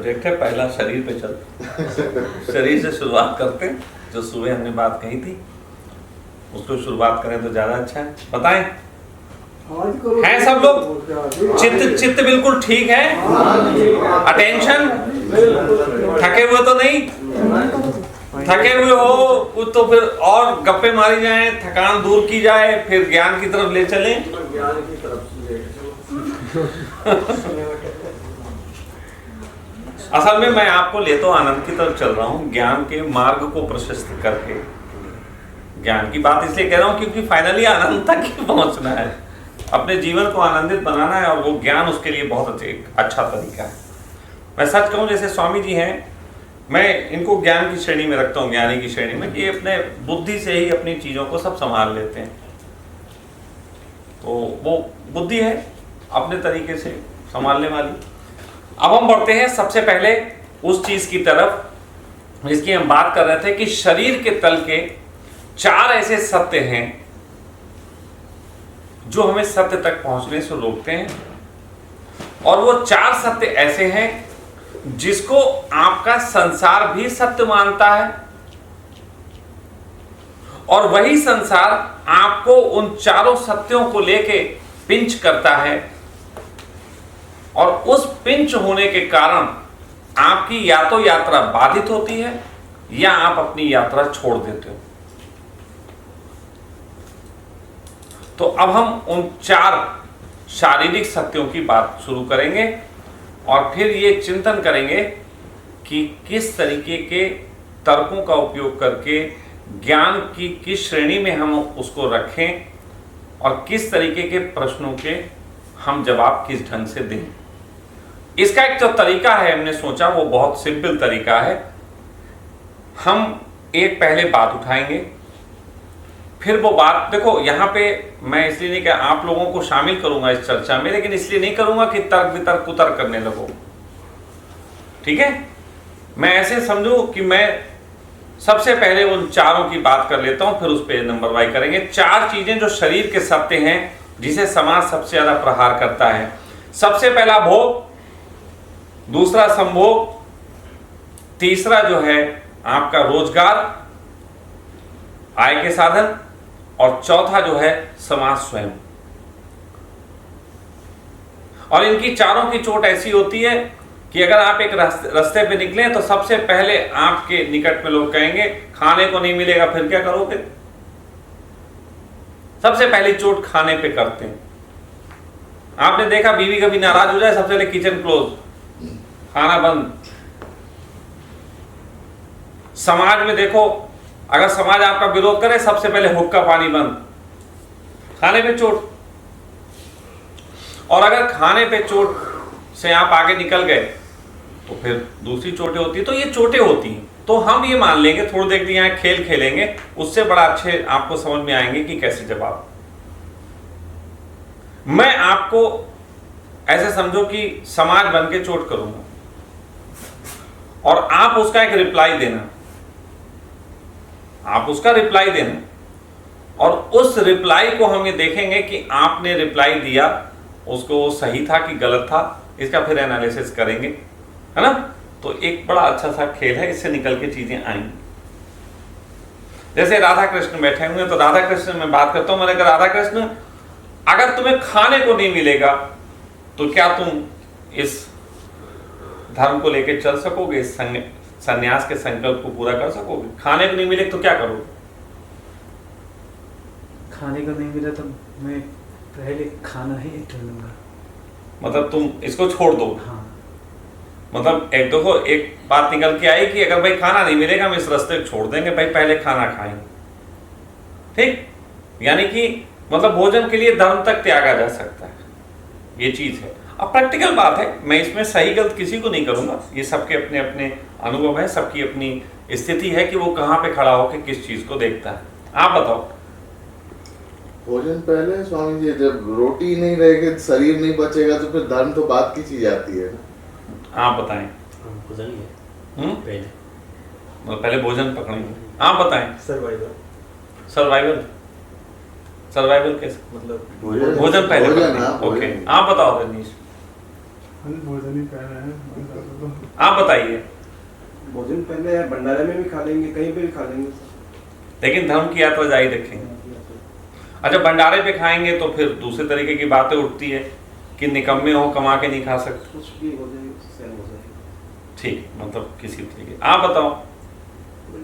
Subject है, पहला शरीर पे चलते। शरीर से शुरुआत करते हैं। जो सुबह हमने बात कही थी उसको शुरुआत करें तो ज्यादा अच्छा है। बताएं, हैं सब लोग? चित्त बिल्कुल ठीक है? अटेंशन? थके हुए तो नहीं? थके हुए हो तो फिर और गप्पे मारी जाएं, थकान दूर की जाए, फिर ज्ञान की तरफ ले चलें। ज्ञान की तरफ से असल में मैं आपको ले तो आनंद की तरफ चल रहा हूं, ज्ञान के मार्ग को प्रशस्त करके। ज्ञान की बात इसलिए कह रहा हूं क्योंकि फाइनली आनंद तक ही पहुंचना है, अपने जीवन को आनंदित बनाना है, और वो ज्ञान उसके लिए बहुत अच्छा तरीका है। मैं सच कहूं, जैसे स्वामी जी हैं, मैं इनको ज्ञान की श्रेणी में रखता हूं, ज्ञानी की श्रेणी में, कि अपने बुद्धि से ही अपनी चीजों को सब संभाल लेते हैं। तो वो बुद्धि है अपने तरीके से संभालने वाली। अब हम बढ़ते हैं सबसे पहले उस चीज की तरफ जिसकी हम बात कर रहे थे, कि शरीर के तल के 4 ऐसे सत्य हैं जो हमें सत्य तक पहुंचने से रोकते हैं। और वो 4 सत्य ऐसे हैं जिसको आपका संसार भी सत्य मानता है, और वही संसार आपको उन 4 सत्यों को लेके पिंच करता है, और उस पिंच होने के कारण आपकी या तो यात्रा बाधित होती है या आप अपनी यात्रा छोड़ देते हो। तो अब हम उन 4 शारीरिक सत्यों की बात शुरू करेंगे, और फिर ये चिंतन करेंगे कि किस तरीके के तर्कों का उपयोग करके ज्ञान की किस श्रेणी में हम उसको रखें, और किस तरीके के प्रश्नों के हम जवाब किस ढंग से दें। इसका एक जो तरीका है, हमने सोचा वो बहुत सिंपल तरीका है। हम एक पहले बात उठाएंगे, फिर वो बात, देखो यहां पे मैं इसलिए नहीं कहा आप लोगों को शामिल करूंगा इस चर्चा में, लेकिन इसलिए नहीं करूंगा कि तर्क वितर्क कुतर्क करने लगो, ठीक है। मैं ऐसे समझो कि मैं सबसे पहले उन 4 की बात कर लेता हूं, फिर उस पर नंबर वाइज करेंगे। 4 चीजें जो शरीर के सत्य हैं जिसे समाज सबसे ज्यादा प्रहार करता है। सबसे पहला भोग, दूसरा संभोग, तीसरा जो है आपका रोजगार, आय के साधन, और चौथा जो है समाज स्वयं। और इनकी 4 की चोट ऐसी होती है कि अगर आप एक रास्ते पे निकले तो सबसे पहले आपके निकट में लोग कहेंगे खाने को नहीं मिलेगा, फिर क्या करोगे। सबसे पहली चोट खाने पे करते हैं। आपने देखा बीवी कभी नाराज हो जाए, सबसे पहले किचन क्लोज, खाना बंद। समाज में देखो, अगर समाज आपका विरोध करे सबसे पहले हुक्का पानी बंद, खाने पे चोट। और अगर खाने पे चोट से आप आगे निकल गए तो फिर दूसरी चोटें होती है। तो ये चोटें होती हैं, तो हम ये मान लेंगे, थोड़ी देर यहाँ खेल खेलेंगे, उससे बड़ा अच्छे आपको समझ में आएंगे कि कैसे जवाब। मैं आपको ऐसे समझो कि समाज बन के चोट करूंगा, और आप उसका एक रिप्लाई देना, आप उसका रिप्लाई देना, और उस रिप्लाई को हम ये देखेंगे कि आपने रिप्लाई दिया उसको सही था कि गलत था, इसका फिर एनालिसिस करेंगे, है ना। तो एक बड़ा अच्छा सा खेल है, इससे निकल के चीजें आएंगी। जैसे राधा कृष्ण बैठे हुए, तो राधा कृष्ण में बात करता हूं, मैंने कहा राधा कृष्ण, अगर तुम्हें खाने को नहीं मिलेगा तो क्या तुम इस धर्म को लेकर चल सकोगे, इस संन्यास के संकल्प को पूरा कर सकोगे। खाने को नहीं मिले तो क्या करोगे? खाने को नहीं मिला तो मैं पहले खाना ही चुनूंगा। मतलब तुम इसको छोड़ दो। हाँ। मतलब एक देखो, एक बात निकल के आई कि अगर भाई खाना नहीं मिलेगा हम इस रास्ते को छोड़ देंगे, भाई पहले खाना खाएंगे, ठीक। यानी कि मतलब भोजन के लिए धर्म तक त्यागा जा सकता है, ये चीज है। अब प्रैक्टिकल बात है, मैं इसमें सही गलत किसी को नहीं करूंगा, ये सबके अपने अपने अनुभव है, सबकी अपनी स्थिति है कि वो कहाँ पे खड़ा होकर किस चीज को देखता है। आप बताओ। भोजन पहले स्वामी जी, जब रोटी नहीं रहेगी, शरीर नहीं बचेगा, तो फिर धर्म तो बात की चीज आती है। आप बताएं। पहले भोजन पकड़ेंगे, आप बताएं। सर्वाइवल सर्वाइवल कैसे, मतलब भोजन पहले। ओके, आप बताओ रनीश। हम भोजन ही कर रहे हैं। आप बताइए। भोजन पहले भंडारे में भी खा लेंगे, कहीं पे भी खा लेंगे, लेकिन धर्म की यात्रा जारी रखेंगे। अच्छा, भंडारे पे खाएंगे तो फिर दूसरे तरीके की बातें उठती है कि निकम्मे हो, कमा के नहीं खा सकते। कुछ भी हो जाए, सहन हो जाए। ठीक, मतलब किसी तरीके। आप बताओ।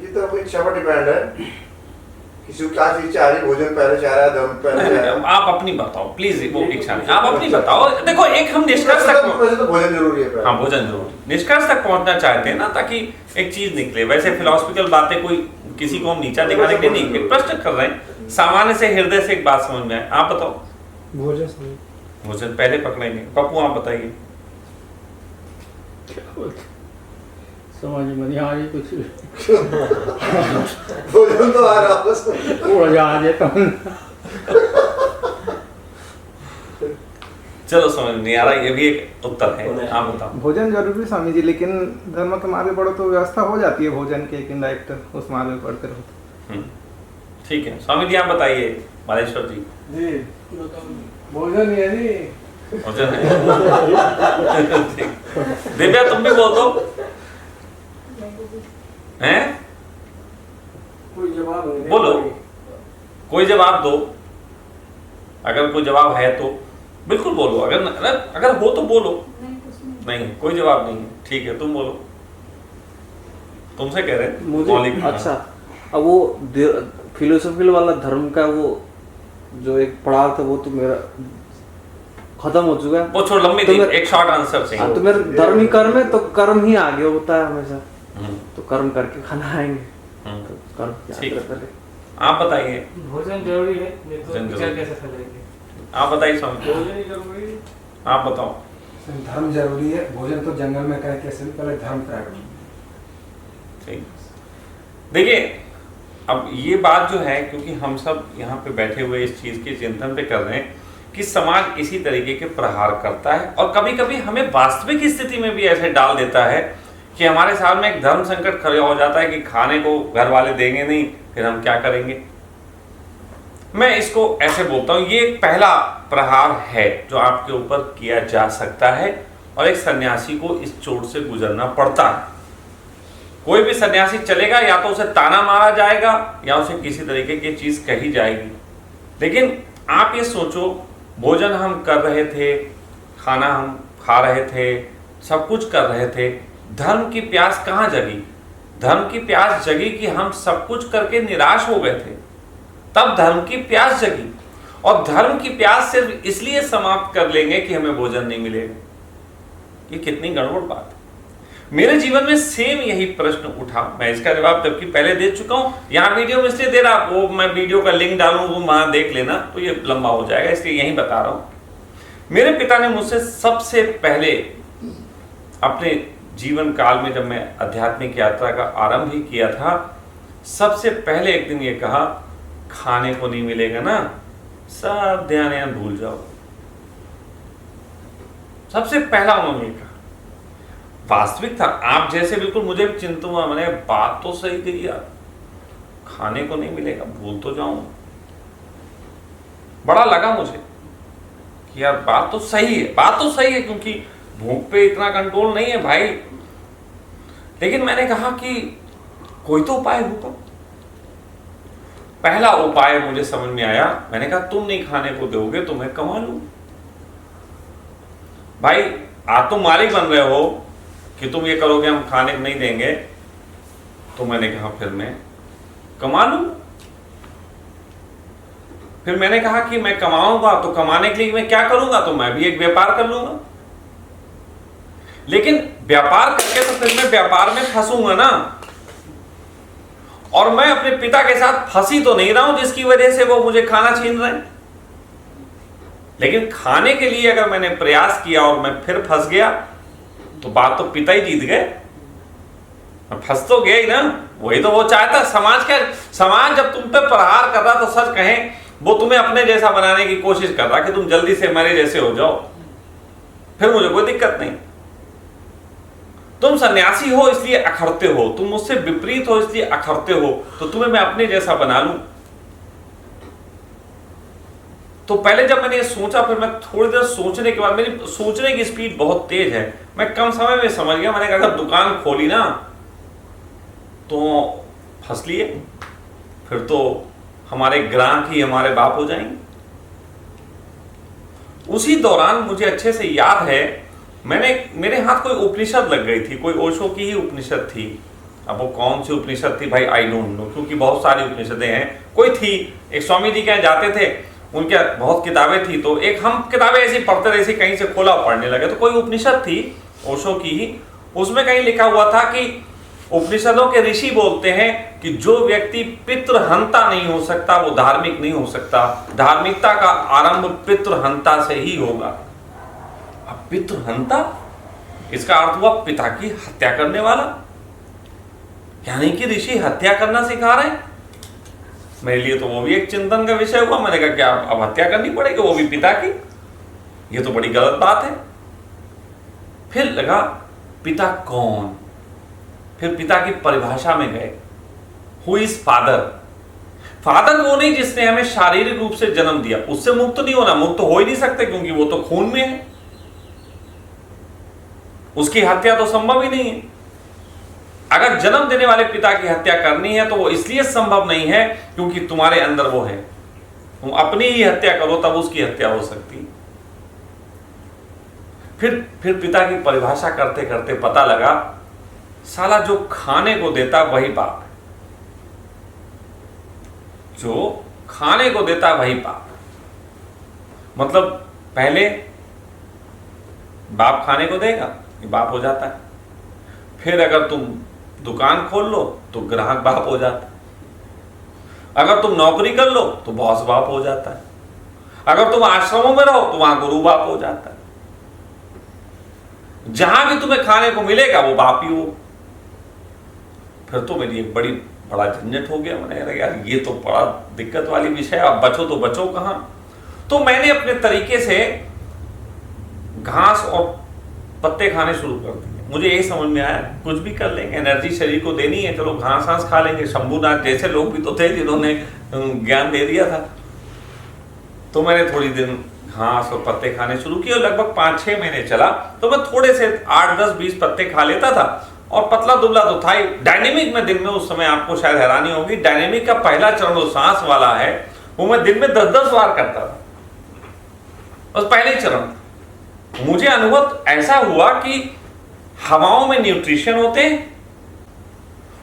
ये तो अपनी इच्छा पर डिपेंड है, किसी को क्या चीज चाह रही, भोजन पहले चाह रहा है, धर्म पहले चाह रहा है। आप अपनी बताओ प्लीज, वो इच्छा नहीं, आप अपनी बताओ। देखो, एक हम निष्कर्ष तक वैसे तो भोजन जरूरी है पहले। हाँ, भोजन जरूरी, निष्कर्ष तक पहुंचना चाहते हैं ना, ताकि एक चीज निकले। वैसे फिलोसफिकल बातें कोई किसी को हम नीचा दिखाने के लिए नहीं, प्रश्न कर रहे हैं, सामान्य से हृदय से एक बात समझ में आए। आप बताओ। भोजन पहले पकड़ेंगे। पप्पू आप बताइए। समझ में नहीं आ रही कुछ। भोजन तो आ रहा है बस। उड़ जा देता हूँ। चलो, समझ नहीं आ रहा, ये भी एक उत्तर है। आप बताओ। भोजन जरूरी स्वामी जी, लेकिन धर्म के मार्ग बढ़ो तो व्यवस्था हो जाती है भोजन के, एक इनडायरेक्ट उस मार्ग में पढ़ते रहो। ठीक है, स्वामी जी आप बताइए। मालेश्वर जी। जी, भोजन ही है जी। भोजन है। ठीक। दिव्या तुम भी बोल दो। हैं? कोई जवाब नहीं बोलो, कोई जवाब दो। अगर कोई जवाब है तो बिल्कुल बोलो, अगर हो तो बोलो। नहीं, कोई जवाब नहीं है। ठीक है, तुम बोलो। तुमसे कह रहे हैं मुझे। अच्छा, अब वो फिलोसफिकल वाला धर्म का वो जो एक पड़ाव था वो तो मेरा खत्म हो चुका है। वो छोड़, लंबी थी, एक शॉर्ट आंसर चाहिए। तो मेरा धर्म ही कर्म है, तो कर्म ही आगे होता है हमेशा। तो कर्म करके खाना आएंगे। तो कर्म की यात्रा करें। आप बताइए। भोजन जरूरी है, नहीं तो भोजन विचार जरूरी। कैसे फैलेंगे। आप बताइए स्वामी। भोजन ही जरूरी है। आप बताओ। धर्म जरूरी है, भोजन तो जंगल में कह कैसे भी पहले धर्म त्याग। ठीक, देखिए, अब ये बात जो है, क्योंकि हम सब यहाँ पे बैठे हुए इस चीज के चिंतन पे कर रहे हैं कि समाज इसी तरीके के प्रहार करता है, और कभी कभी हमें वास्तविक स्थिति में भी ऐसे डाल देता है कि हमारे सामने एक धर्म संकट खड़ा हो जाता है कि खाने को घर वाले देंगे नहीं, फिर हम क्या करेंगे। मैं इसको ऐसे बोलता हूँ, ये एक पहला प्रहार है जो आपके ऊपर किया जा सकता है, और एक सन्यासी को इस चोट से गुजरना पड़ता है। कोई भी सन्यासी चलेगा, या तो उसे ताना मारा जाएगा या उसे किसी तरीके की चीज कही जाएगी। लेकिन आप ये सोचो, भोजन हम कर रहे थे, खाना हम खा रहे थे, सब कुछ कर रहे थे, धर्म की प्यास कहाँ जगी? धर्म की प्यास जगी कि हम सब कुछ करके निराश हो गए थे, तब धर्म की प्यास जगी। और धर्म की प्यास सिर्फ इसलिए समाप्त कर लेंगे कि हमें भोजन नहीं मिलेगा। ये कितनी गड़बड़ बात है। मेरे जीवन में सेम यही प्रश्न उठा, मैं इसका जवाब जबकि पहले दे चुका हूं, यहाँ वीडियो में इसलिए दे रहा, वो मैं वीडियो का लिंक डालूं, वो वहां देख लेना, तो ये लंबा हो जाएगा, इसलिए यही बता रहा हूं। मेरे पिता ने मुझसे सबसे पहले अपने जीवन काल में, जब मैं आध्यात्मिक यात्रा का आरंभ ही किया था, सबसे पहले एक दिन ये कहा, खाने को नहीं मिलेगा ना, सब ध्यान भूल जाओ। सबसे पहला उन्होंने कहा। वास्तविक था, आप जैसे बिल्कुल मुझे भी चिंता हुआ, मैंने बात तो सही कही यार, खाने को नहीं मिलेगा, भूल तो जाऊं। बड़ा लगा मुझे कि यार बात तो सही है, बात तो सही है, क्योंकि भूख पे इतना कंट्रोल नहीं है भाई। लेकिन मैंने कहा कि कोई तो उपाय होगा। पहला उपाय मुझे समझ में आया, मैंने कहा तुम नहीं खाने को दोगे तो मैं कमा लूं। भाई आज तुम मालिक बन रहे हो कि तुम ये करोगे हम खाने को नहीं देंगे, तो मैंने कहा फिर मैं कमा लूं। फिर मैंने कहा कि मैं कमाऊंगा तो कमाने के लिए मैं क्या करूंगा, तो मैं भी एक व्यापार कर लूंगा। लेकिन व्यापार करके तो फिर मैं व्यापार में फंसूंगा ना, और मैं अपने पिता के साथ फंसी तो नहीं रहा हूं जिसकी वजह से वो मुझे खाना छीन रहे हैं। लेकिन खाने के लिए अगर मैंने प्रयास किया और मैं फिर फंस गया, तो बात तो पिता ही जीत गए, फंस तो गया ही ना। वही तो वो चाहता समाज जब तुम पे प्रहार कर रहा, तो सच कहें वो तुम्हें अपने जैसा बनाने की कोशिश कर रहा कि तुम जल्दी से मेरे जैसे हो जाओ, फिर मुझे कोई दिक्कत नहीं। तुम सन्यासी हो इसलिए अखरते हो, तुम मुझसे विपरीत हो इसलिए अखरते हो, तो तुम्हें मैं अपने जैसा बना लूं। तो पहले जब मैंने ये सोचा, फिर मैं थोड़ी देर सोचने के बाद, मेरी सोचने की स्पीड बहुत तेज है, मैं कम समय में समझ गया। मैंने कहा अगर दुकान खोली ना तो फंस लिए, फिर तो हमारे ग्राहक ही हमारे बाप हो जाएंगे। उसी दौरान मुझे अच्छे से याद है, मेरे हाथ कोई उपनिषद लग गई थी, कोई ओशो की ही उपनिषद थी। अब वो कौन सी उपनिषद थी भाई, आई डोंट नो, क्योंकि बहुत सारी उपनिषदें हैं। कोई थी, एक स्वामी जी के यहाँ जाते थे, उनके बहुत किताबें थी, तो एक हम किताबें ऐसी पढ़ते रहे, ऐसी कहीं से खोला पढ़ने लगे, तो कोई उपनिषद थी ओशो की ही, उसमें कहीं लिखा हुआ था कि उपनिषदों के ऋषि बोलते हैं कि जो व्यक्ति पितृहंता नहीं हो सकता वो धार्मिक नहीं हो सकता, धार्मिकता का आरंभ पितृहंता से ही होगा। अब पितृहंता, इसका अर्थ हुआ पिता की हत्या करने वाला, यानी कि ऋषि हत्या करना सिखा रहे हैं। मेरे लिए तो वो भी एक चिंतन का विषय हुआ। मैंने कहा क्या अब हत्या करनी पड़ेगी, वो भी पिता की, ये तो बड़ी गलत बात है। फिर लगा पिता कौन, फिर पिता की परिभाषा में गए, हु इज फादर। फादर वो नहीं जिसने हमें शारीरिक रूप से जन्म दिया, उससे मुक्त नहीं होना, मुक्त हो ही नहीं सकते क्योंकि वो तो खून में है, उसकी हत्या तो संभव ही नहीं है। अगर जन्म देने वाले पिता की हत्या करनी है तो वो इसलिए संभव नहीं है क्योंकि तुम्हारे अंदर वो है, तुम अपनी ही हत्या करो तब उसकी हत्या हो सकती है। फिर पिता की परिभाषा करते करते पता लगा साला जो खाने को देता वही बाप है, जो खाने को देता वही बाप है। मतलब पहले बाप खाने को देगा, ये बाप हो जाता है। फिर अगर तुम दुकान खोल लो तो ग्राहक बाप हो जाता है, अगर तुम नौकरी कर लो तो बॉस बाप हो जाता है, अगर तुम आश्रमों में रहो तो वहां गुरु बाप हो जाता है। जहां भी तुम्हें खाने को मिलेगा वो बाप ही हो। फिर तो मेरी एक बड़ा झंझट हो गया। मैंने कहा यार ये तो बड़ा दिक्कत वाली विषय है, अब बचो तो बचो कहां। तो मैंने अपने तरीके से घास और पत्ते खाने शुरू कर दिए। मुझे यही समझ में आया कुछ भी कर लेंगे, एनर्जी शरीर को देनी है, चलो घास खा लेंगे। शंभूनाथ जैसे लोग भी तो थे जिन्होंने ज्ञान दे दिया था। तो मैंने थोड़ी दिन घास और पत्ते खाने शुरू किए और लगभग 5-6 महीने चला। तो मैं थोड़े से 8, 10, 20 पत्ते खा लेता था और पतला दुबला तो था ही। डायनेमिक में दिन में, उस समय आपको शायद हैरानी होगी, डायनेमिक का पहला चरण जो सांस वाला है वो मैं दिन में 10-10 बार करता था, बस पहले चरण। मुझे अनुभव ऐसा हुआ कि हवाओं में न्यूट्रिशन होते हैं,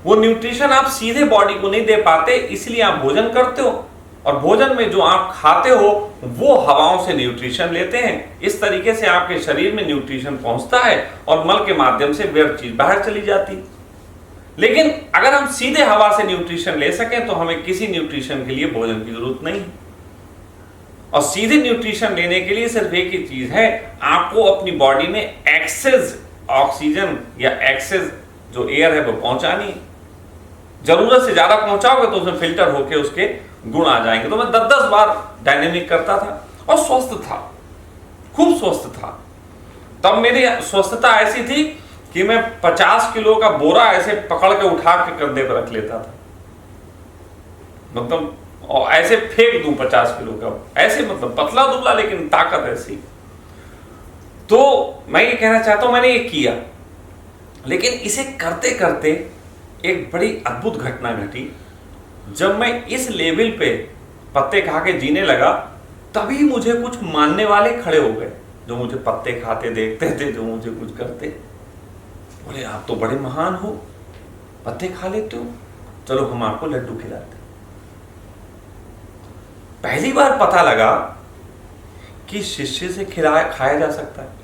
वो न्यूट्रिशन आप सीधे बॉडी को नहीं दे पाते, इसलिए आप भोजन करते हो और भोजन में जो आप खाते हो वो हवाओं से न्यूट्रिशन लेते हैं। इस तरीके से आपके शरीर में न्यूट्रिशन पहुंचता है और मल के माध्यम से व्यर्थ चीज बाहर चली जाती। लेकिन अगर हम सीधे हवा से न्यूट्रिशन ले सकें तो हमें किसी न्यूट्रिशन के लिए भोजन की जरूरत नहीं। और सीधे न्यूट्रिशन लेने के लिए सिर्फ एक ही चीज है, आपको अपनी बॉडी में एक्सेस ऑक्सीजन या एक्सेस जो एयर है वो पहुंचानी है। जरूरत से ज्यादा पहुंचाओगे तो उसमें फिल्टर होके उसके गुण आ जाएंगे। तो मैं 10-10 बार डायनेमिक करता था और स्वस्थ था, खूब स्वस्थ था। तब मेरी स्वस्थता ऐसी थी कि मैं 50 किलो का बोरा ऐसे पकड़ के उठा के कंधे पर रख लेता था, मतलब और ऐसे फेंक दूं 50 किलो का, ऐसे मतलब पतला दुबला लेकिन ताकत ऐसी। तो मैं ये कहना चाहता हूं मैंने ये किया, लेकिन इसे करते करते एक बड़ी अद्भुत घटना घटी। जब मैं इस लेवल पे पत्ते खा के जीने लगा तभी मुझे कुछ मानने वाले खड़े हो गए जो मुझे पत्ते खाते देखते थे, जो मुझे कुछ करते। बोले आप तो बड़े महान हो, पत्ते खा लेते हो, चलो हम आपको लड्डू खिलाते। पहली बार पता लगा कि शिष्य से खाया जा सकता है।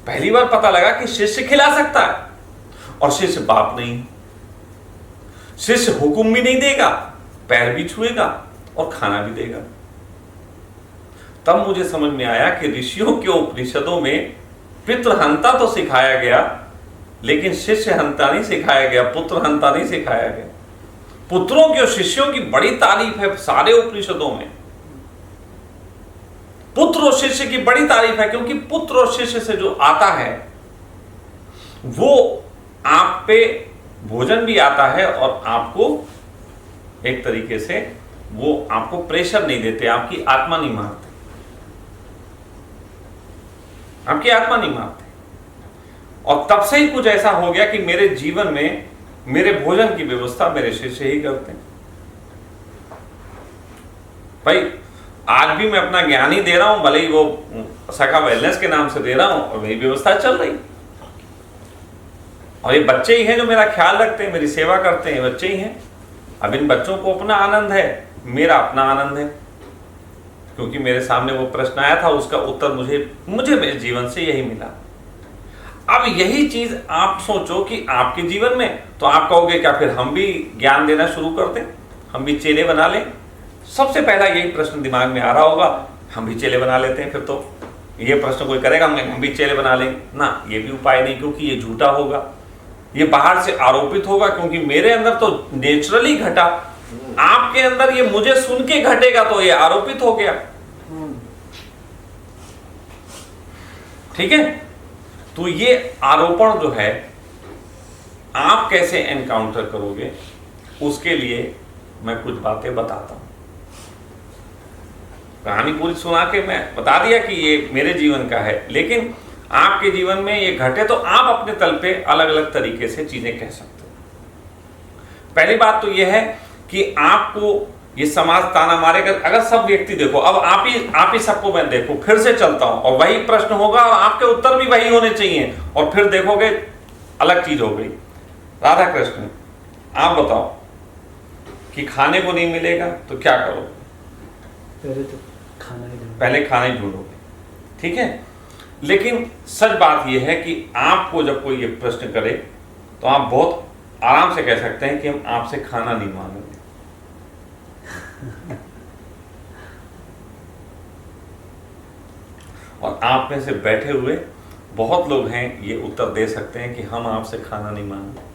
पहली बार पता लगा कि शिष्य खिला सकता है और शिष्य बाप नहीं। शिष्य हुक्म भी नहीं देगा, पैर भी छुएगा और खाना भी देगा। तब मुझे समझ में आया कि ऋषियों के उपनिषदों में पितृहंता तो सिखाया गया लेकिन शिष्य हंता नहीं सिखाया गया, पुत्र हंता नहीं सिखाया गया। पुत्रों की और शिष्यों की बड़ी तारीफ है सारे उपनिषदों में। पुत्र और शिष्य की बड़ी तारीफ है क्योंकि पुत्र और शिष्य से जो आता है वो आप पे भोजन भी आता है और आपको एक तरीके से वो आपको प्रेशर नहीं देते, आपकी आत्मा नहीं मारते, आपकी आत्मा नहीं मारते। और तब से ही कुछ ऐसा हो गया कि मेरे जीवन में मेरे भोजन की व्यवस्था मेरे शिष्य ही करते हैं। भाई आज भी मैं अपना ज्ञान ही दे रहा हूं, भले ही वो सखा वेलनेस के नाम से दे रहा हूं, और वही व्यवस्था चल रही। और ये बच्चे ही हैं जो मेरा ख्याल रखते हैं, मेरी सेवा करते हैं, बच्चे ही हैं। अब इन बच्चों को अपना आनंद है, मेरा अपना आनंद है, क्योंकि मेरे सामने वो प्रश्न आया था, उसका उत्तर मुझे मेरे जीवन से यही मिला। अब यही चीज आप सोचो कि आपके जीवन में, तो आप कहोगे क्या फिर हम भी ज्ञान देना शुरू कर दें, हम भी चेले बना लें? सबसे पहला यही प्रश्न दिमाग में आ रहा होगा, हम भी चेले बना लेते हैं। फिर तो ये प्रश्न कोई करेगा हम भी चेले बना लेंगे ना, ये भी उपाय नहीं, क्योंकि ये झूठा होगा, ये बाहर से आरोपित होगा, क्योंकि मेरे अंदर तो नेचुरली घटा, आपके अंदर ये मुझे सुन के घटेगा तो ये आरोपित हो गया। ठीक है, तो ये आरोपण जो है आप कैसे एनकाउंटर करोगे, उसके लिए मैं कुछ बातें बताता हूं। कहानी पूरी सुना के मैं बता दिया कि ये मेरे जीवन का है, लेकिन आपके जीवन में ये घटे तो आप अपने तल पे अलग अलग तरीके से चीजें कह सकते हो। पहली बात तो ये है कि आपको ये समाज ताना मारेगा, अगर सब व्यक्ति देखो, अब आप ही सबको मैं देखो, फिर से चलता हूं और वही प्रश्न होगा और आपके उत्तर भी वही होने चाहिए, और फिर देखोगे अलग चीज हो गई। राधा कृष्ण, आप बताओ कि खाने को नहीं मिलेगा तो क्या करोगे? पहले खाना ही ढूंढोगे, ठीक है। लेकिन सच बात यह है कि आपको जब कोई ये प्रश्न करे तो आप बहुत आराम से कह सकते हैं कि हम आपसे खाना नहीं मांगेंगे। और आप में से बैठे हुए बहुत लोग हैं ये उत्तर दे सकते हैं कि हम आपसे खाना नहीं मांगते।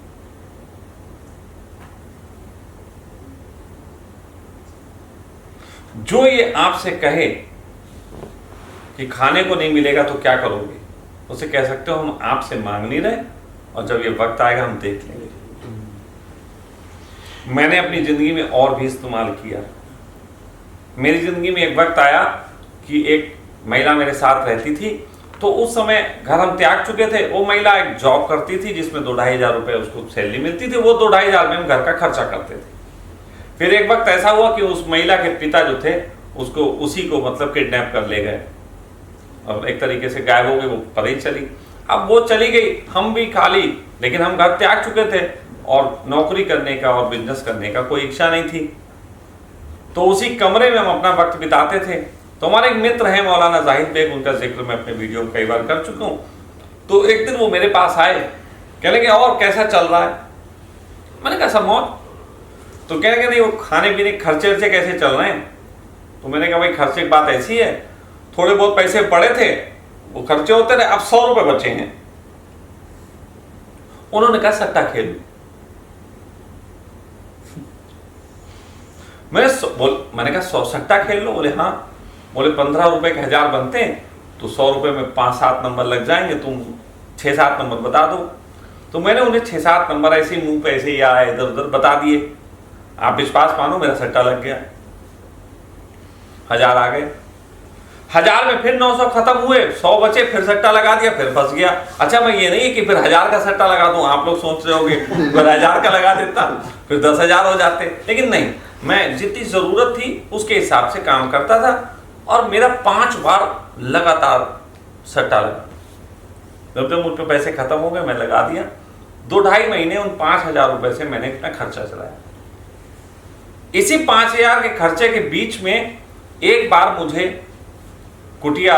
जो ये आपसे कहे कि खाने को नहीं मिलेगा तो क्या करोगे, उसे कह सकते हो हम आपसे मांग नहीं रहे, और जब ये वक्त आएगा हम देख लेंगे। मैंने अपनी जिंदगी में और भी इस्तेमाल किया। मेरी जिंदगी में एक वक्त आया कि एक महिला मेरे साथ रहती थी, तो उस समय घर हम त्याग चुके थे। वो महिला एक जॉब करती थी जिसमें 2-2,500 रुपए उसको सैलरी मिलती थी, वो 2-2,500 में हम घर का खर्चा करते थे। फिर एक वक्त ऐसा हुआ कि उस महिला के पिता जो थे उसको उसी को मतलब किडनैप कर ले गए, अब एक तरीके से गायब हो गई, वो पता ही चली। अब वो चली गई, हम भी खाली, लेकिन हम घर त्याग चुके थे और नौकरी करने का और बिजनेस करने का कोई इच्छा नहीं थी। तो उसी कमरे में हम अपना वक्त बिताते थे। तो हमारे एक मित्र हैं मौलाना जाहिद बेग, उनका जिक्र मैं अपने वीडियो में कई बार कर चुका हूँ। तो एक दिन वो मेरे पास आए, कह लगे और कैसा चल रहा है? मैंने कहा सब मौज। तो कह लगे नहीं वो खाने पीने खर्चे वर्चे कैसे चल रहे हैं? तो मैंने कहा भाई खर्चे की बात ऐसी है, थोड़े बहुत पैसे पड़े थे वो खर्चे होते रहे, अब 100 रुपए बचे हैं। उन्होंने कहा सट्टा खेल। मैंने कहा 100 सट्टा खेल लो? बोले हाँ। बोले 15 रुपए के 1000 बनते हैं तो 100 रुपए में 5-7 नंबर लग जाएंगे, तुम 6-7 नंबर बता दो। तो मैंने उन्हें 6-7 नंबर ऐसे मुंह पे ऐसे या इधर उधर बता दिए। आप विश्वास मानो मेरा सट्टा लग गया, 1000 आ गए। 1000 में फिर 900 खत्म हुए, 100 बचे, फिर सट्टा लगा दिया, फिर फंस गया। अच्छा मैं ये नहीं है कि फिर 1000 का सट्टा लगा दूं, आप लोग सोच रहे होंगे फिर 1000 का लगा देता फिर 10,000 हो जाते, लेकिन नहीं, मैं जितनी जरूरत थी उसके हिसाब से काम करता था और मेरा 5 बार लगातार सट्टा लगा। जब मुझ पे पैसे खत्म हो गए मैं लगा दिया। 2-2.5 महीने उन 5,000 रुपए से मैंने अपना खर्चा चलाया। इसी 5,000 के खर्चे के बीच में एक बार मुझे कुटिया,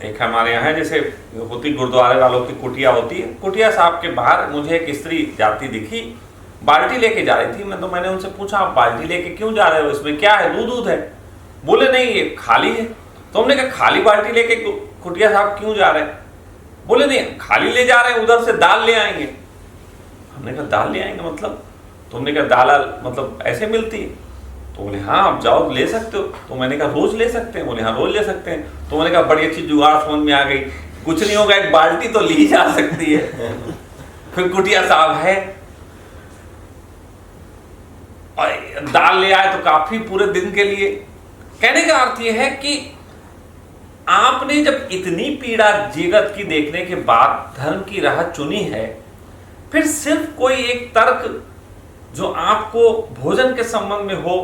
एक हमारे यहाँ है जैसे होती गुरुद्वारे वालों की कुटिया होती है, कुटिया साहब के बाहर मुझे एक स्त्री जाती दिखी, बाल्टी लेके जा रही थी। मैंने उनसे पूछा आप बाल्टी लेके क्यों जा रहे हो, इसमें क्या है, दूध है? बोले नहीं ये खाली है। तो हमने कहा खाली बाल्टी लेके कुटिया साहब क्यों जा रहे हैं? बोले नहीं खाली ले जा रहे हैं, उधर से दाल ले आएंगे। हमने कहा दाल ले आएंगे मतलब? तो हमने कहा दाल मतलब ऐसे मिलती है? तो बोले हाँ आप जाओ ले सकते हो। तो मैंने कहा रोज ले सकते हैं? बोले हाँ रोज ले सकते हैं। तो मैंने कहा बड़ी अच्छी जुगाड़ समझ में आ गई, कुछ नहीं होगा, एक बाल्टी तो ली जा सकती है। फिर कुटिया साहब है और दाल ले आए तो काफी पूरे दिन के लिए। कहने का अर्थ यह है कि आपने जब इतनी पीड़ा जगत की देखने के बाद धर्म की राह चुनी है, फिर सिर्फ कोई एक तर्क जो आपको भोजन के संबंध में हो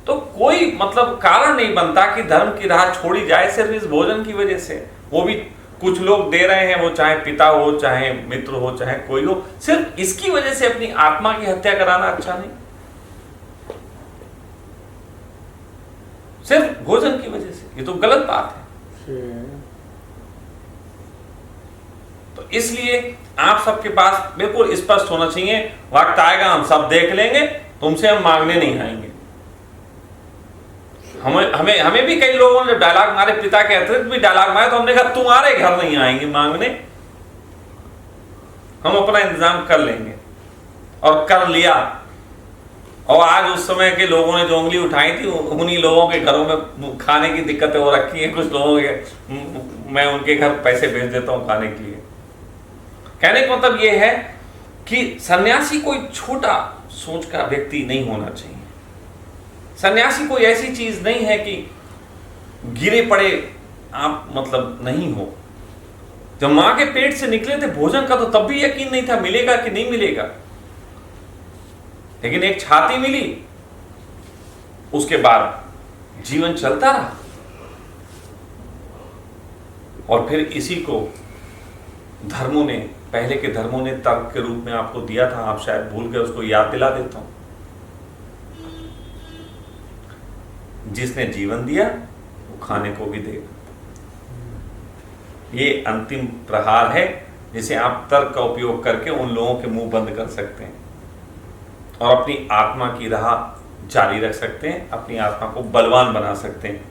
तो कोई मतलब कारण नहीं बनता कि धर्म की राह छोड़ी जाए सिर्फ इस भोजन की वजह से। वो भी कुछ लोग दे रहे हैं, वो चाहे पिता हो, चाहे मित्र हो, चाहे कोई हो, सिर्फ इसकी वजह से अपनी आत्मा की हत्या कराना अच्छा नहीं, सिर्फ भोजन की वजह से, ये तो गलत बात है। तो इसलिए आप सबके पास बिल्कुल स्पष्ट होना चाहिए, वक्त आएगा हम सब देख लेंगे, तुमसे हम मांगने नहीं आएंगे। हमें भी कई लोगों ने डायलॉग मारे, पिता के अतिरिक्त भी डायलॉग मारे, तो हमने कहा तुम्हारे घर नहीं आएंगे मांगने, हम अपना इंतजाम कर लेंगे, और कर लिया। और आज उस समय के लोगों ने जो उंगली उठाई थी, उन्हीं लोगों के घरों में खाने की दिक्कतें हो रखी हैं। कुछ लोगों के मैं उनके घर पैसे भेज देता हूं खाने के लिए। कहने का मतलब यह है कि सन्यासी कोई छोटा सोच का व्यक्ति नहीं होना चाहिए। सन्यासी कोई ऐसी चीज नहीं है कि गिरे पड़े आप मतलब नहीं हो। जब मां के पेट से निकले थे भोजन का, तो तब भी यकीन नहीं था मिलेगा कि नहीं मिलेगा, लेकिन एक छाती मिली, उसके बाद जीवन चलता रहा। और फिर इसी को धर्मों ने, पहले के धर्मों ने तर्क के रूप में आपको दिया था, आप शायद भूल गए, उसको याद दिला देता हूं। जिसने जीवन दिया वो खाने को भी देगा। ये अंतिम प्रहार है जिसे आप तर्क का उपयोग करके उन लोगों के मुंह बंद कर सकते हैं और अपनी आत्मा की राह जारी रख सकते हैं, अपनी आत्मा को बलवान बना सकते हैं।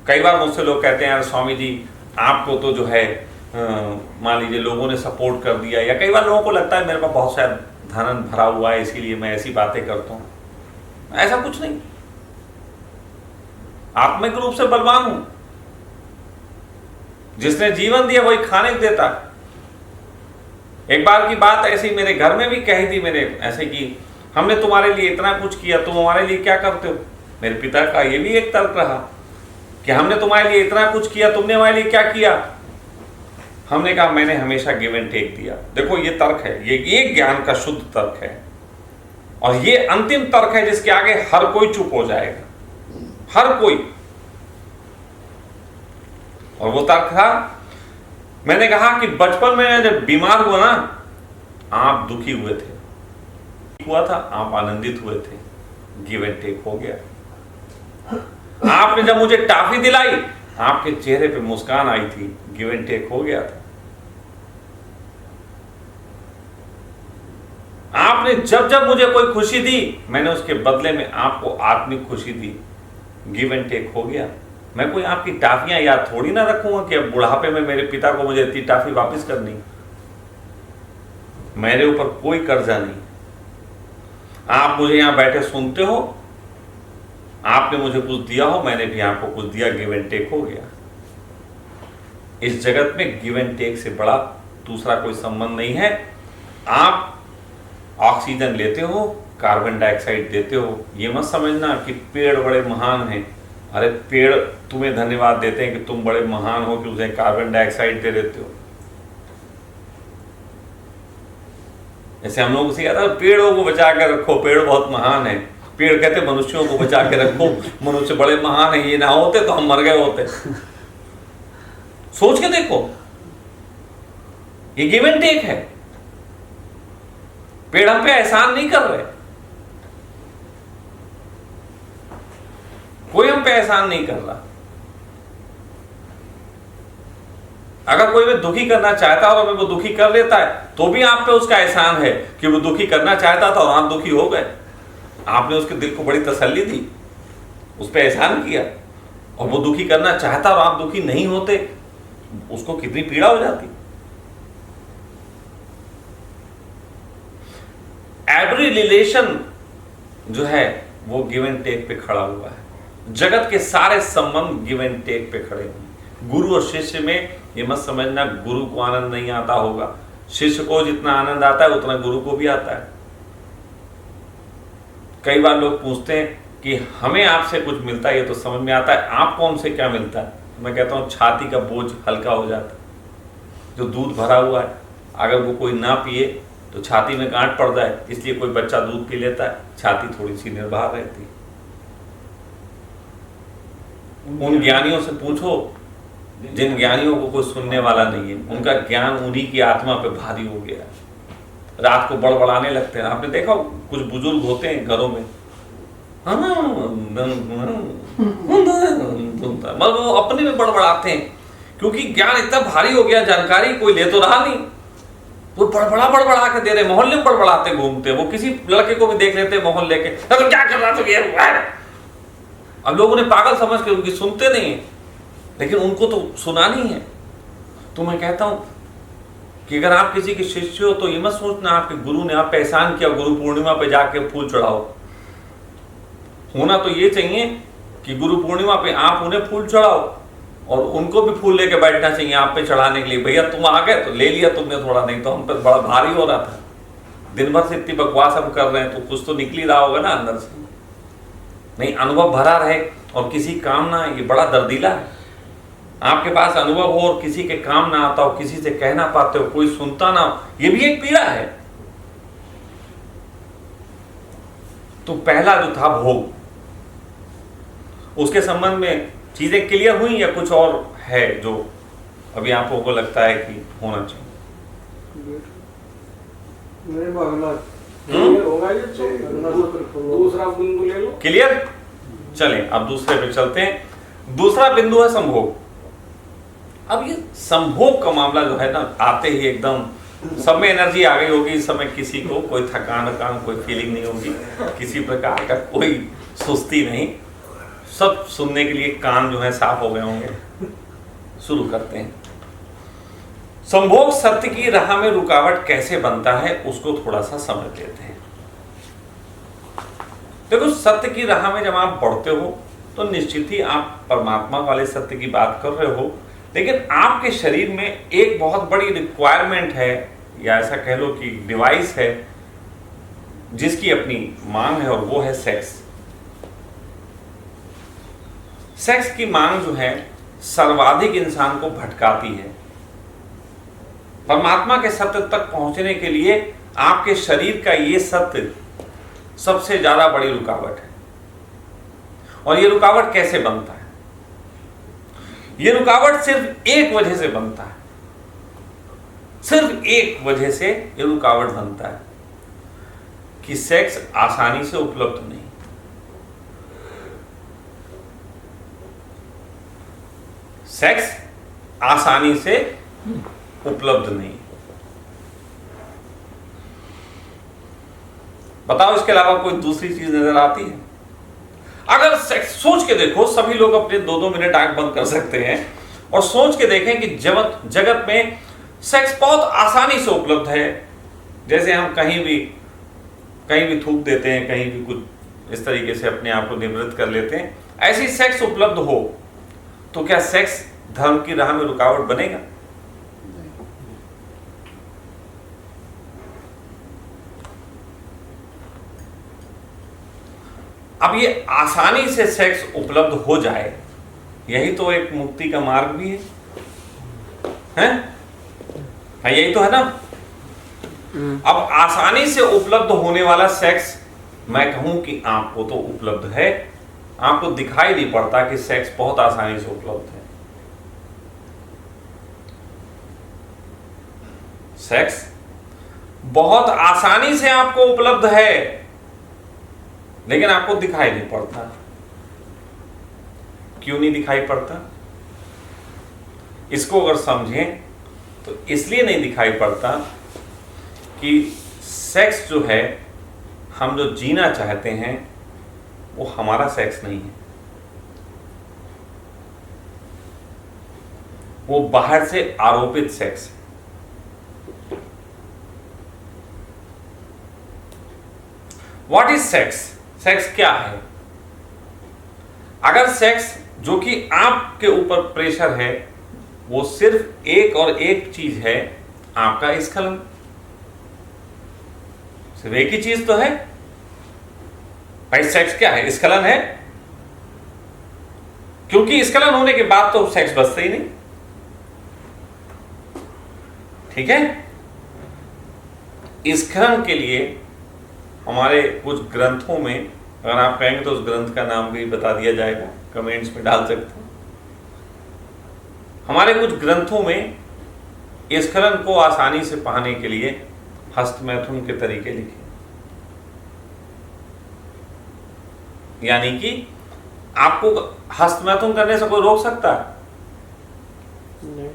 कई बार मुझसे लोग कहते हैं यार स्वामी जी आपको तो जो है मान लीजिए लोगों ने सपोर्ट कर दिया, या कई बार लोगों को लगता है मेरे पास बहुत शायद धन भरा हुआ है इसीलिए मैं ऐसी बातें करता हूं। ऐसा कुछ नहीं, आत्मिक रूप से बलवान हूं। जिसने जीवन दिया वही खाने को देता। एक बार की बात ऐसी मेरे घर में भी कही थी मेरे ऐसे कि हमने तुम्हारे लिए इतना कुछ किया, तुम हमारे लिए क्या करते हो। मेरे पिता का ये भी एक तर्क रहा कि हमने तुम्हारे लिए इतना कुछ किया, तुमने हमारे लिए क्या किया। हमने कहा मैंने हमेशा गिव एंड टेक दिया। देखो ये तर्क है, ये ज्ञान का शुद्ध तर्क है, और ये अंतिम तर्क है जिसके आगे हर कोई चुप हो जाएगा, हर कोई। और वो तर्क था, मैंने कहा कि बचपन में जब बीमार हुआ ना, आप दुखी हुए थे, हुआ था, आप आनंदित हुए थे, गिव एंड टेक हो गया। आपने जब मुझे टॉफी दिलाई, आपके चेहरे पे मुस्कान आई थी, गिव एंड टेक हो गया था। आपने जब जब मुझे कोई खुशी दी, मैंने उसके बदले में आपको आत्मिक खुशी दी, गिव एंड टेक हो गया। मैं कोई आपकी टॉफियां याद थोड़ी ना रखूंगा कि अब बुढ़ापे में मेरे पिता को मुझे इतनी टॉफी वापस करनी। मेरे ऊपर कोई कर्जा नहीं। आप मुझे यहां बैठे सुनते हो, आपने मुझे कुछ दिया हो, मैंने भी आपको कुछ दिया, गिव एंड टेक हो गया। इस जगत में गिव एंड टेक से बड़ा दूसरा कोई संबंध नहीं है। आप ऑक्सीजन लेते हो, कार्बन डाइऑक्साइड देते हो। ये मत समझना कि पेड़ बड़े महान हैं। अरे पेड़ तुम्हें धन्यवाद देते हैं कि तुम बड़े महान हो कि उसे कार्बन डाइऑक्साइड दे देते हो। जैसे हम लोग से कहता है पेड़ों को बचा के रखो, पेड़ बहुत महान है। पेड़ कहते मनुष्यों को बचा के रखो, मनुष्य बड़े महान है, ये ना होते तो हम मर गए होते। सोच के देखो, ये गिव एंड टेक है। पेड़ हम पे एहसान नहीं कर रहे, कोई हम पे एहसान नहीं कर रहा। अगर कोई भी दुखी करना चाहता है और हमें वो दुखी कर लेता है, तो भी आप पे उसका एहसान है कि वो दुखी करना चाहता था और आप दुखी हो गए। आपने उसके दिल को बड़ी तसल्ली दी, उस पर एहसान किया, और वो दुखी करना चाहता और आप दुखी नहीं होते, उसको कितनी पीड़ा हो जाती। एवरी रिलेशन जो है वो गिव एंड टेक पे खड़ा हुआ है। जगत के सारे संबंध गिव एंड टेक पे खड़े हैं। गुरु और शिष्य में ये मत समझना गुरु को आनंद नहीं आता होगा, शिष्य को जितना आनंद आता है उतना गुरु को भी आता है। कई बार लोग पूछते हैं कि हमें आपसे कुछ मिलता है, ये तो समझ में आता है, आपको हमसे क्या मिलता है? मैं कहता हूँ छाती का बोझ हल्का हो जाता है। जो दूध भरा हुआ है अगर वो कोई ना पिए तो छाती में गांठ पड़ जाए, इसलिए कोई बच्चा दूध पी लेता है, छाती थोड़ी सी निर्भर रहती है। उन ज्ञानियों से पूछो जिन ज्ञानियों को कोई सुनने वाला नहीं है, उनका ज्ञान उन्हीं की आत्मा पे भारी हो गया। रात को बड़बड़ाने लगते हैं। आपने देखा कुछ बुजुर्ग होते हैं घरों में, मगर वो अपने में बड़बड़ाते हैं क्योंकि ज्ञान इतना भारी हो गया, जानकारी कोई ले तो रहा नहीं, वो बड़बड़ा के दे रहे, मोहल्ले में बड़बड़ाते घूमते। वो किसी लड़के को भी देख लेते मोहल्ले के, तो क्या कर रहा तू ये? अब लोग उन्हें पागल समझ के उनकी सुनते नहीं है, लेकिन उनको तो सुना नहीं है। तो मैं कहता हूं कि अगर आप किसी के शिष्य हो तो ये मत सोचना आपके गुरु ने आप पे एहसान किया, गुरु पूर्णिमा पे जाके फूल चढ़ाओ। होना तो ये चाहिए कि गुरु पूर्णिमा पे आप उन्हें फूल चढ़ाओ और उनको भी फूल लेके बैठना चाहिए आप पे चढ़ाने के लिए। भैया तुम आ गए तो ले लिया तुमने थोड़ा, नहीं तो हम पे बड़ा भारी हो रहा था। दिन भर से इतनी बकवास हम कर रहे हैं तो कुछ तो निकल ही रहा होगा ना अंदर से। नहीं, अनुभव भरा रहे और किसी काम ना, ये बड़ा दर्दीला है। आपके पास अनुभव हो और किसी के काम ना आता हो, किसी से कह ना पाते हो, कोई सुनता ना हो, ये भी एक पीड़ा है। तो पहला जो था भोग, उसके संबंध में चीजें क्लियर हुई या कुछ और है जो अभी आपको को लगता है कि होना चाहिए? दूसरा बिंदु ले लो। क्लियर? चलें अब दूसरे पे चलते हैं। दूसरा बिंदु है संभोग। अब ये संभोग का मामला जो है ना, आते ही एकदम सब में एनर्जी आ गई होगी। इस समय किसी को कोई थकान कोई फीलिंग नहीं होगी, किसी प्रकार का कोई सुस्ती नहीं, सब सुनने के लिए कान जो है साफ हो गए होंगे। शुरू करते हैं। संभोग सत्य की राह में रुकावट कैसे बनता है उसको थोड़ा सा समझ लेते हैं। देखो, सत्य की राह में जब आप बढ़ते हो तो निश्चित ही आप परमात्मा वाले सत्य की बात कर रहे हो, लेकिन आपके शरीर में एक बहुत बड़ी रिक्वायरमेंट है, या ऐसा कह लो कि डिवाइस है जिसकी अपनी मांग है, और वो है सेक्स। सेक्स की मांग जो है सर्वाधिक इंसान को भटकाती है। परमात्मा के सत्य तक पहुंचने के लिए आपके शरीर का ये सत्य सबसे ज्यादा बड़ी रुकावट है। और ये रुकावट कैसे बनता है? ये रुकावट सिर्फ एक वजह से बनता है, सिर्फ एक वजह से ये रुकावट बनता है कि सेक्स आसानी से उपलब्ध नहीं। सेक्स आसानी से उपलब्ध नहीं। बताओ इसके अलावा कोई दूसरी चीज नजर आती है? अगर सेक्स, सोच के देखो, सभी लोग अपने 2-2 मिनट आंख बंद कर सकते हैं और सोच के देखें कि जगत में सेक्स बहुत आसानी से उपलब्ध है। जैसे हम कहीं भी थूक देते हैं, कहीं भी कुछ इस तरीके से अपने आप को निवृत्त कर लेते हैं। ऐसी सेक्स उपलब्ध हो तो क्या सेक्स धर्म की राह में रुकावट बनेगा? अब ये आसानी से सेक्स उपलब्ध हो जाए, यही तो एक मुक्ति का मार्ग भी है? हाँ, यही तो है ना। अब आसानी से उपलब्ध होने वाला सेक्स, मैं कहूं कि आपको तो उपलब्ध है, आपको दिखाई नहीं पड़ता कि सेक्स बहुत आसानी से उपलब्ध है। सेक्स बहुत आसानी से आपको उपलब्ध है, लेकिन आपको दिखाई नहीं पड़ता। क्यों नहीं दिखाई पड़ता? इसको अगर समझें तो इसलिए नहीं दिखाई पड़ता कि सेक्स जो है, हम जो जीना चाहते हैं वो हमारा सेक्स नहीं है, वो बाहर से आरोपित सेक्स है। What is sex? सेक्स क्या है? अगर सेक्स जो कि आपके ऊपर प्रेशर है, वो सिर्फ एक और एक चीज है, आपका स्खलन। सिर्फ एक ही चीज तो है, भाई सेक्स क्या है? स्खलन है, क्योंकि स्खलन होने के बाद तो सेक्स बचता ही नहीं। ठीक है, स्खलन के लिए हमारे कुछ ग्रंथों में, अगर आप कहेंगे तो उस ग्रंथ का नाम भी बता दिया जाएगा, कमेंट्स में डाल सकते हैं। हमारे कुछ ग्रंथों में स्खलन को आसानी से पाने के लिए हस्तमैथुन के तरीके लिखे, यानी कि आपको हस्तमैथुन करने से कोई रोक सकता है? नहीं।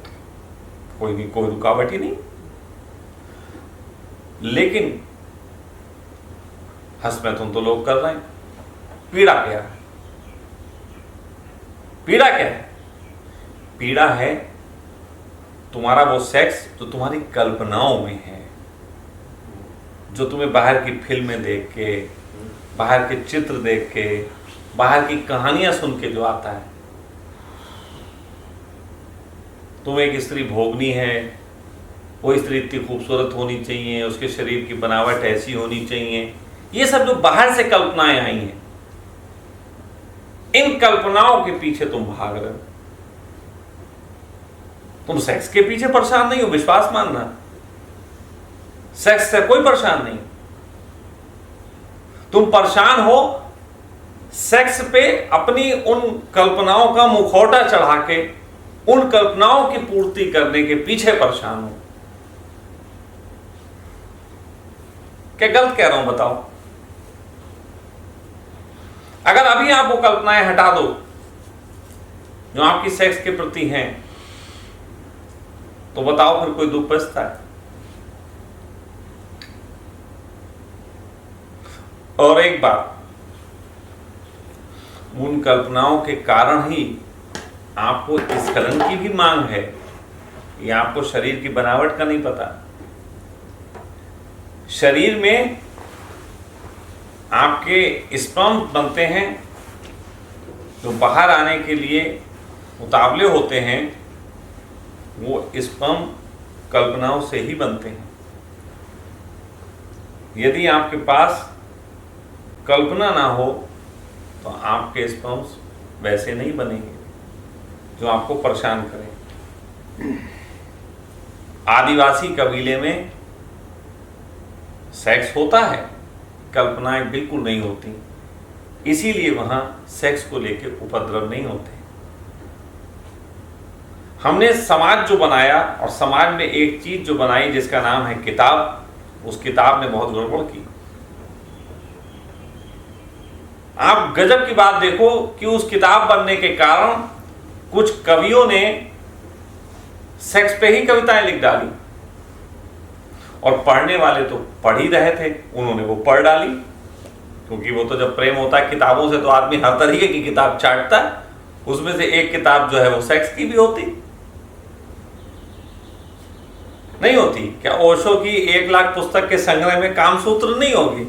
कोई नहीं, कोई रुकावट ही नहीं। लेकिन हस्तमैथुन तो लोग कर रहे हैं। पीड़ा क्या है? पीड़ा क्या है? पीड़ा है तुम्हारा वो सेक्स जो तुम्हारी कल्पनाओं में है, जो तुम्हें बाहर की फिल्में देख के, बाहर के चित्र देख के, बाहर की कहानियां सुन के जो आता है। तुम्हें एक स्त्री भोगनी है, वो स्त्री इतनी खूबसूरत होनी चाहिए, उसके शरीर की बनावट ऐसी होनी चाहिए, ये सब जो बाहर से कल्पनाएं आई हैं, इन कल्पनाओं के पीछे तुम भाग रहे हो। तुम सेक्स के पीछे परेशान नहीं हो, विश्वास मानना, सेक्स से कोई परेशान नहीं। तुम परेशान हो सेक्स पे अपनी उन कल्पनाओं का मुखौटा चढ़ा के, उन कल्पनाओं की पूर्ति करने के पीछे परेशान हो। क्या गलत कह रहा हूं बताओ? अगर अभी आप वो कल्पनाएं हटा दो जो आपकी सेक्स के प्रति हैं, तो बताओ फिर कोई दुख बचता है? और एक बात, उन कल्पनाओं के कारण ही आपको स्खलन की भी मांग है, या आपको शरीर की बनावट का नहीं पता। शरीर में आपके स्पर्म बनते हैं जो बाहर आने के लिए उतावले होते हैं, वो स्पर्म कल्पनाओं से ही बनते हैं। यदि आपके पास कल्पना ना हो तो आपके स्पर्म्स वैसे नहीं बनेंगे जो आपको परेशान करें। आदिवासी कबीले में सेक्स होता है, कल्पनाएं बिल्कुल नहीं होती, इसीलिए वहां सेक्स को लेकर उपद्रव नहीं होते। हमने समाज जो बनाया, और समाज में एक चीज जो बनाई जिसका नाम है किताब, उस किताब ने बहुत गड़बड़ की। आप गजब की बात देखो कि उस किताब बनने के कारण कुछ कवियों ने सेक्स पे ही कविताएं लिख डाली, और पढ़ने वाले तो पढ़ ही रहे थे, उन्होंने वो पढ़ डाली। क्योंकि वो तो जब प्रेम होता है किताबों से, तो आदमी हर तरीके की किताब चाटता है, उसमें से एक किताब जो है वो सेक्स की भी होती नहीं होती। क्या ओशो की 1 लाख पुस्तक के संग्रह में कामसूत्र नहीं होगी?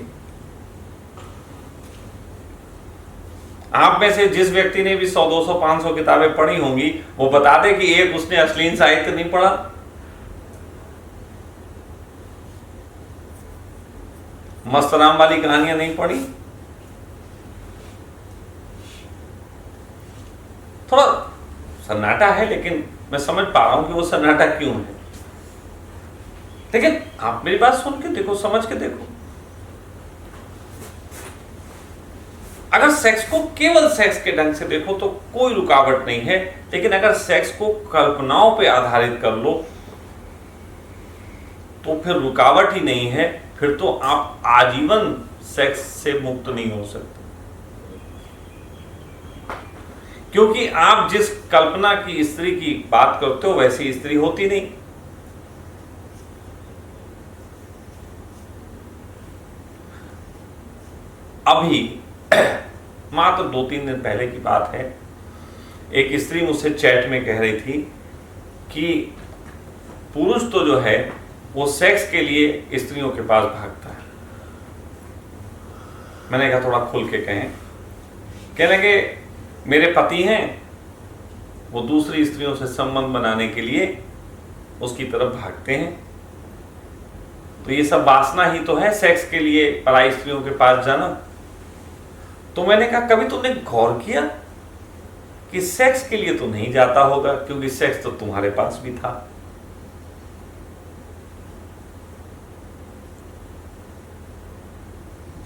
आप में से जिस व्यक्ति ने भी 100, 200, 500 किताबें पढ़ी होंगी, वो बता दे कि एक उसने अश्लील साहित्य नहीं पढ़ा। मस्तराम वाली कहानियां नहीं पढ़ी। थोड़ा सन्नाटा है, लेकिन मैं समझ पा रहा हूं कि वो सन्नाटा क्यों है। लेकिन आप मेरी बात सुन के देखो, समझ के देखो। अगर सेक्स को केवल सेक्स के ढंग से देखो तो कोई रुकावट नहीं है, लेकिन अगर सेक्स को कल्पनाओं पे आधारित कर लो तो फिर रुकावट ही नहीं है, फिर तो आप आजीवन सेक्स से मुक्त नहीं हो सकते। क्योंकि आप जिस कल्पना की स्त्री की बात करते हो वैसी स्त्री होती नहीं। अभी मात्र 2-3 दिन पहले की बात है, एक स्त्री मुझसे चैट में कह रही थी कि पुरुष तो जो है वो सेक्स के लिए स्त्रियों के पास भागता है। मैंने कहा थोड़ा खुल के कहें। कहने लगे मेरे पति हैं, वो दूसरी स्त्रियों से संबंध बनाने के लिए उसकी तरफ भागते हैं, तो ये सब वासना ही तो है सेक्स के लिए पराई स्त्रियों के पास जाना। तो मैंने कहा कभी तुमने गौर किया कि सेक्स के लिए तो नहीं जाता होगा, क्योंकि सेक्स तो तुम्हारे पास भी था।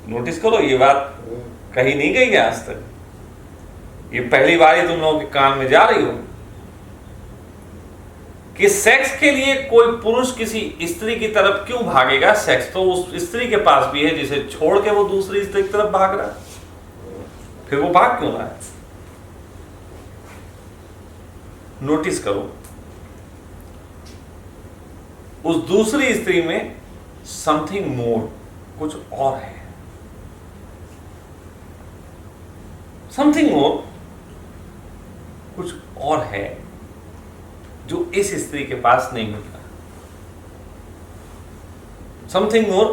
नोटिस करो, ये बात कहीं नहीं गई है आज तक, ये पहली बार ही तुम लोगों के कान में जा रही हो कि सेक्स के लिए कोई पुरुष किसी स्त्री की तरफ क्यों भागेगा। सेक्स तो उस स्त्री के पास भी है जिसे छोड़ के वो दूसरी स्त्री की तरफ भाग रहा है, फिर वो भाग क्यों रहा है। नोटिस करो, उस दूसरी स्त्री में समथिंग मोर, कुछ और है, समथिंग मोर, कुछ और है जो इस स्त्री के पास नहीं मिलता। Something more.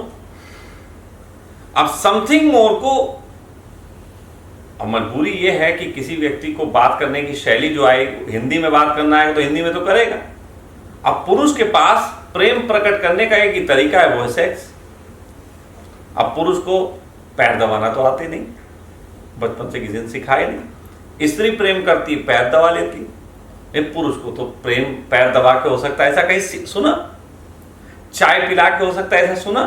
अब समथिंग मोर को, अब मजबूरी यह है कि किसी व्यक्ति को बात करने की शैली जो आए, हिंदी में बात करना है तो हिंदी में तो करेगा। अब पुरुष के पास प्रेम प्रकट करने का एक ही तरीका है, वो है सेक्स। अब पुरुष को पैर दबाना तो आते नहीं, बचपन से किसी ने सिखाया नहीं। स्त्री प्रेम करती, पैर दबा लेती। पुरुष को तो प्रेम पैर दबा के हो सकता है, ऐसा कहीं सुना? चाय पिला के हो सकता है, ऐसा सुना?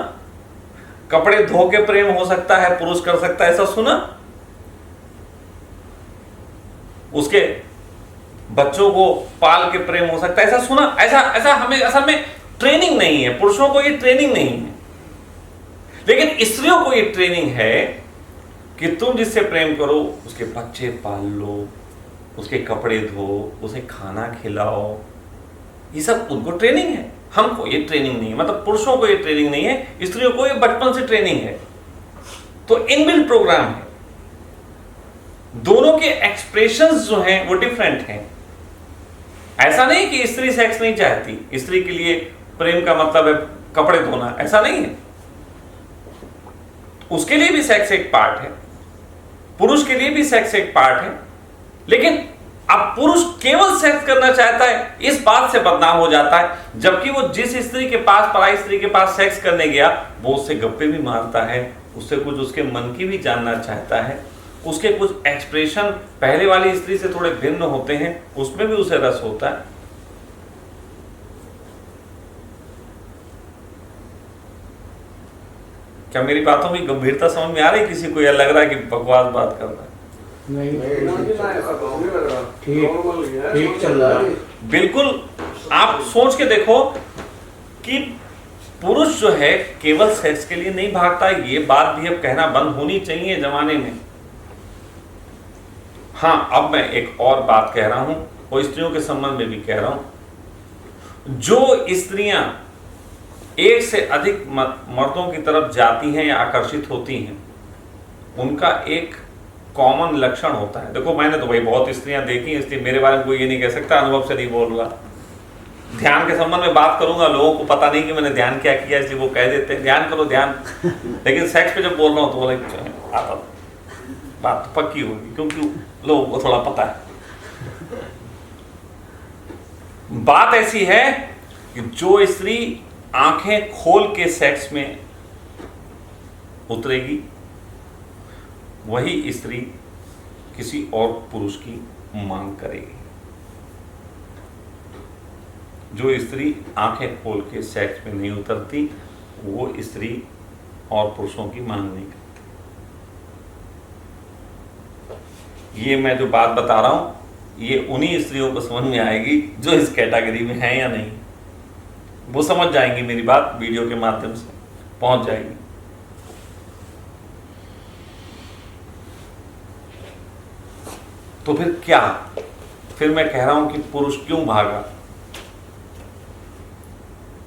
कपड़े धो के प्रेम हो सकता है, पुरुष कर सकता है, ऐसा सुना? उसके बच्चों को पाल के प्रेम हो सकता है, ऐसा सुना? ऐसा हमें असल में ट्रेनिंग नहीं है, पुरुषों को ये ट्रेनिंग नहीं है। लेकिन स्त्रियों को ये ट्रेनिंग है कि तुम जिससे प्रेम करो उसके बच्चे पाल लो, उसके कपड़े धो, उसे खाना खिलाओ, ये सब उनको ट्रेनिंग है। हमको ये ट्रेनिंग नहीं है, मतलब पुरुषों को ये ट्रेनिंग नहीं है, स्त्रियों को ये बचपन से ट्रेनिंग है। तो इनबिल्ट प्रोग्राम है। दोनों के एक्सप्रेशंस जो हैं वो डिफरेंट हैं। ऐसा नहीं कि स्त्री सेक्स नहीं चाहती, स्त्री के लिए प्रेम का मतलब है कपड़े धोना, ऐसा नहीं है। उसके लिए भी सेक्स एक पार्ट है, पुरुष के लिए भी सेक्स एक पार्ट है। लेकिन अब पुरुष केवल सेक्स करना चाहता है, इस बात से बदनाम हो जाता है, जबकि वो जिस स्त्री के पास, पराई स्त्री के पास सेक्स करने गया, वो उससे गप्पे भी मारता है, उससे कुछ उसके मन की भी जानना चाहता है, उसके कुछ एक्सप्रेशन पहले वाली स्त्री से थोड़े भिन्न होते हैं, उसमें भी उसे रस होता है। क्या मेरी बातों की गंभीरता समझ में आ रही किसी को, या लग रहा है कि बकवास बात कर रहा है? ठीक चल रहा है। बिल्कुल। आप सोच के देखो कि पुरुष जो है केवल सेक्स के लिए नहीं भागता, ये बात भी अब कहना बंद होनी चाहिए जमाने में। हाँ, अब मैं एक और बात कह रहा हूं, और स्त्रियों के संबंध में भी कह रहा हूं। जो स्त्रियां एक से अधिक मर्दों की तरफ जाती हैं या आकर्षित होती हैं, उनका एक कॉमन लक्षण होता है। देखो, मैंने तो भाई बहुत स्त्रियां देखी, इसलिए मेरे बारे में कोई ये नहीं कह सकता, अनुभव से नहीं बोल रहा। ध्यान के संबंध में बात करूंगा, लोगों को पता नहीं कि मैंने ध्यान क्या किया, इसलिए वो कह देते हैं ध्यान करो ध्यान। लेकिन सेक्स पे जब बोल रहा हूं तो बोले आता, बात तो पक्की होगी, क्योंकि लोगों को थोड़ा पता है। बात ऐसी है कि जो स्त्री आंखें खोल के सेक्स में उतरेगी, वही स्त्री किसी और पुरुष की मांग करेगी। जो स्त्री आंखें खोल के सेक्स में नहीं उतरती, वो स्त्री और पुरुषों की मांग नहीं करती। ये मैं जो बात बता रहा हूं, ये उन्हीं स्त्रियों को समझ में आएगी जो इस कैटेगरी में हैं या नहीं। वो समझ जाएंगी, मेरी बात वीडियो के माध्यम से पहुंच जाएगी। तो फिर क्या? फिर मैं कह रहा हूं कि पुरुष क्यों भागा?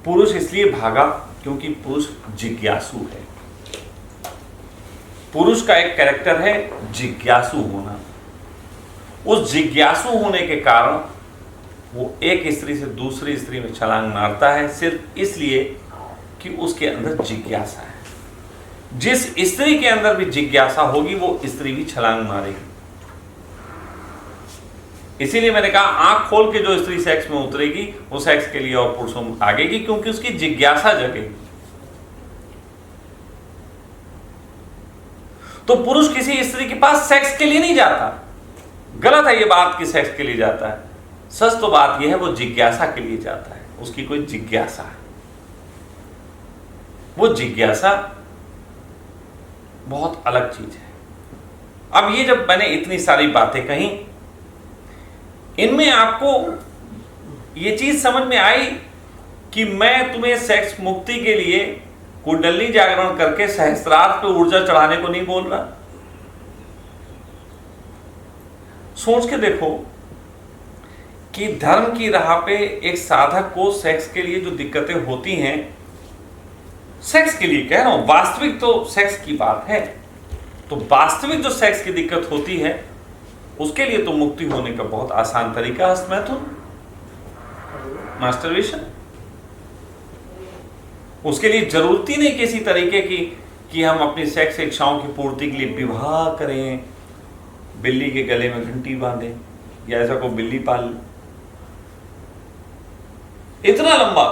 पुरुष इसलिए भागा क्योंकि पुरुष जिज्ञासु है। पुरुष का एक कैरेक्टर है जिज्ञासु होना। उस जिज्ञासु होने के कारण वो एक स्त्री से दूसरी स्त्री में छलांग मारता है, सिर्फ इसलिए कि उसके अंदर जिज्ञासा है। जिस स्त्री के अंदर भी जिज्ञासा होगी, वो स्त्री भी छलांग मारेगी। इसीलिए मैंने कहा, आंख खोल के जो स्त्री सेक्स में उतरेगी, वो सेक्स के लिए और पुरुषों में आगेगी, क्योंकि उसकी जिज्ञासा जगेगी। तो पुरुष किसी स्त्री के पास सेक्स के लिए नहीं जाता। गलत है ये बात कि सेक्स के लिए जाता है। सच तो बात यह है वो जिज्ञासा के लिए जाता है, उसकी कोई जिज्ञासा है। वो जिज्ञासा बहुत अलग चीज है। अब ये जब मैंने इतनी सारी बातें कही, इनमें आपको ये चीज समझ में आई कि मैं तुम्हें सेक्स मुक्ति के लिए कुंडली जागरण करके सहस्त्रार्थ पे ऊर्जा चढ़ाने को नहीं बोल रहा। सोच के देखो कि धर्म की राह पे एक साधक को सेक्स के लिए जो दिक्कतें होती हैं, सेक्स के लिए कह रहा हूं, वास्तविक तो सेक्स की बात है, तो वास्तविक जो सेक्स की दिक्कत होती है उसके लिए तो मुक्ति होने का बहुत आसान तरीका है मैथुन, मास्टरबेशन। उसके लिए जरूरत ही नहीं किसी तरीके की कि हम अपनी सेक्स इच्छाओं की पूर्ति के लिए विवाह करें, बिल्ली के गले में घंटी बांधें या ऐसा कोई बिल्ली पाल ले, इतना लंबा।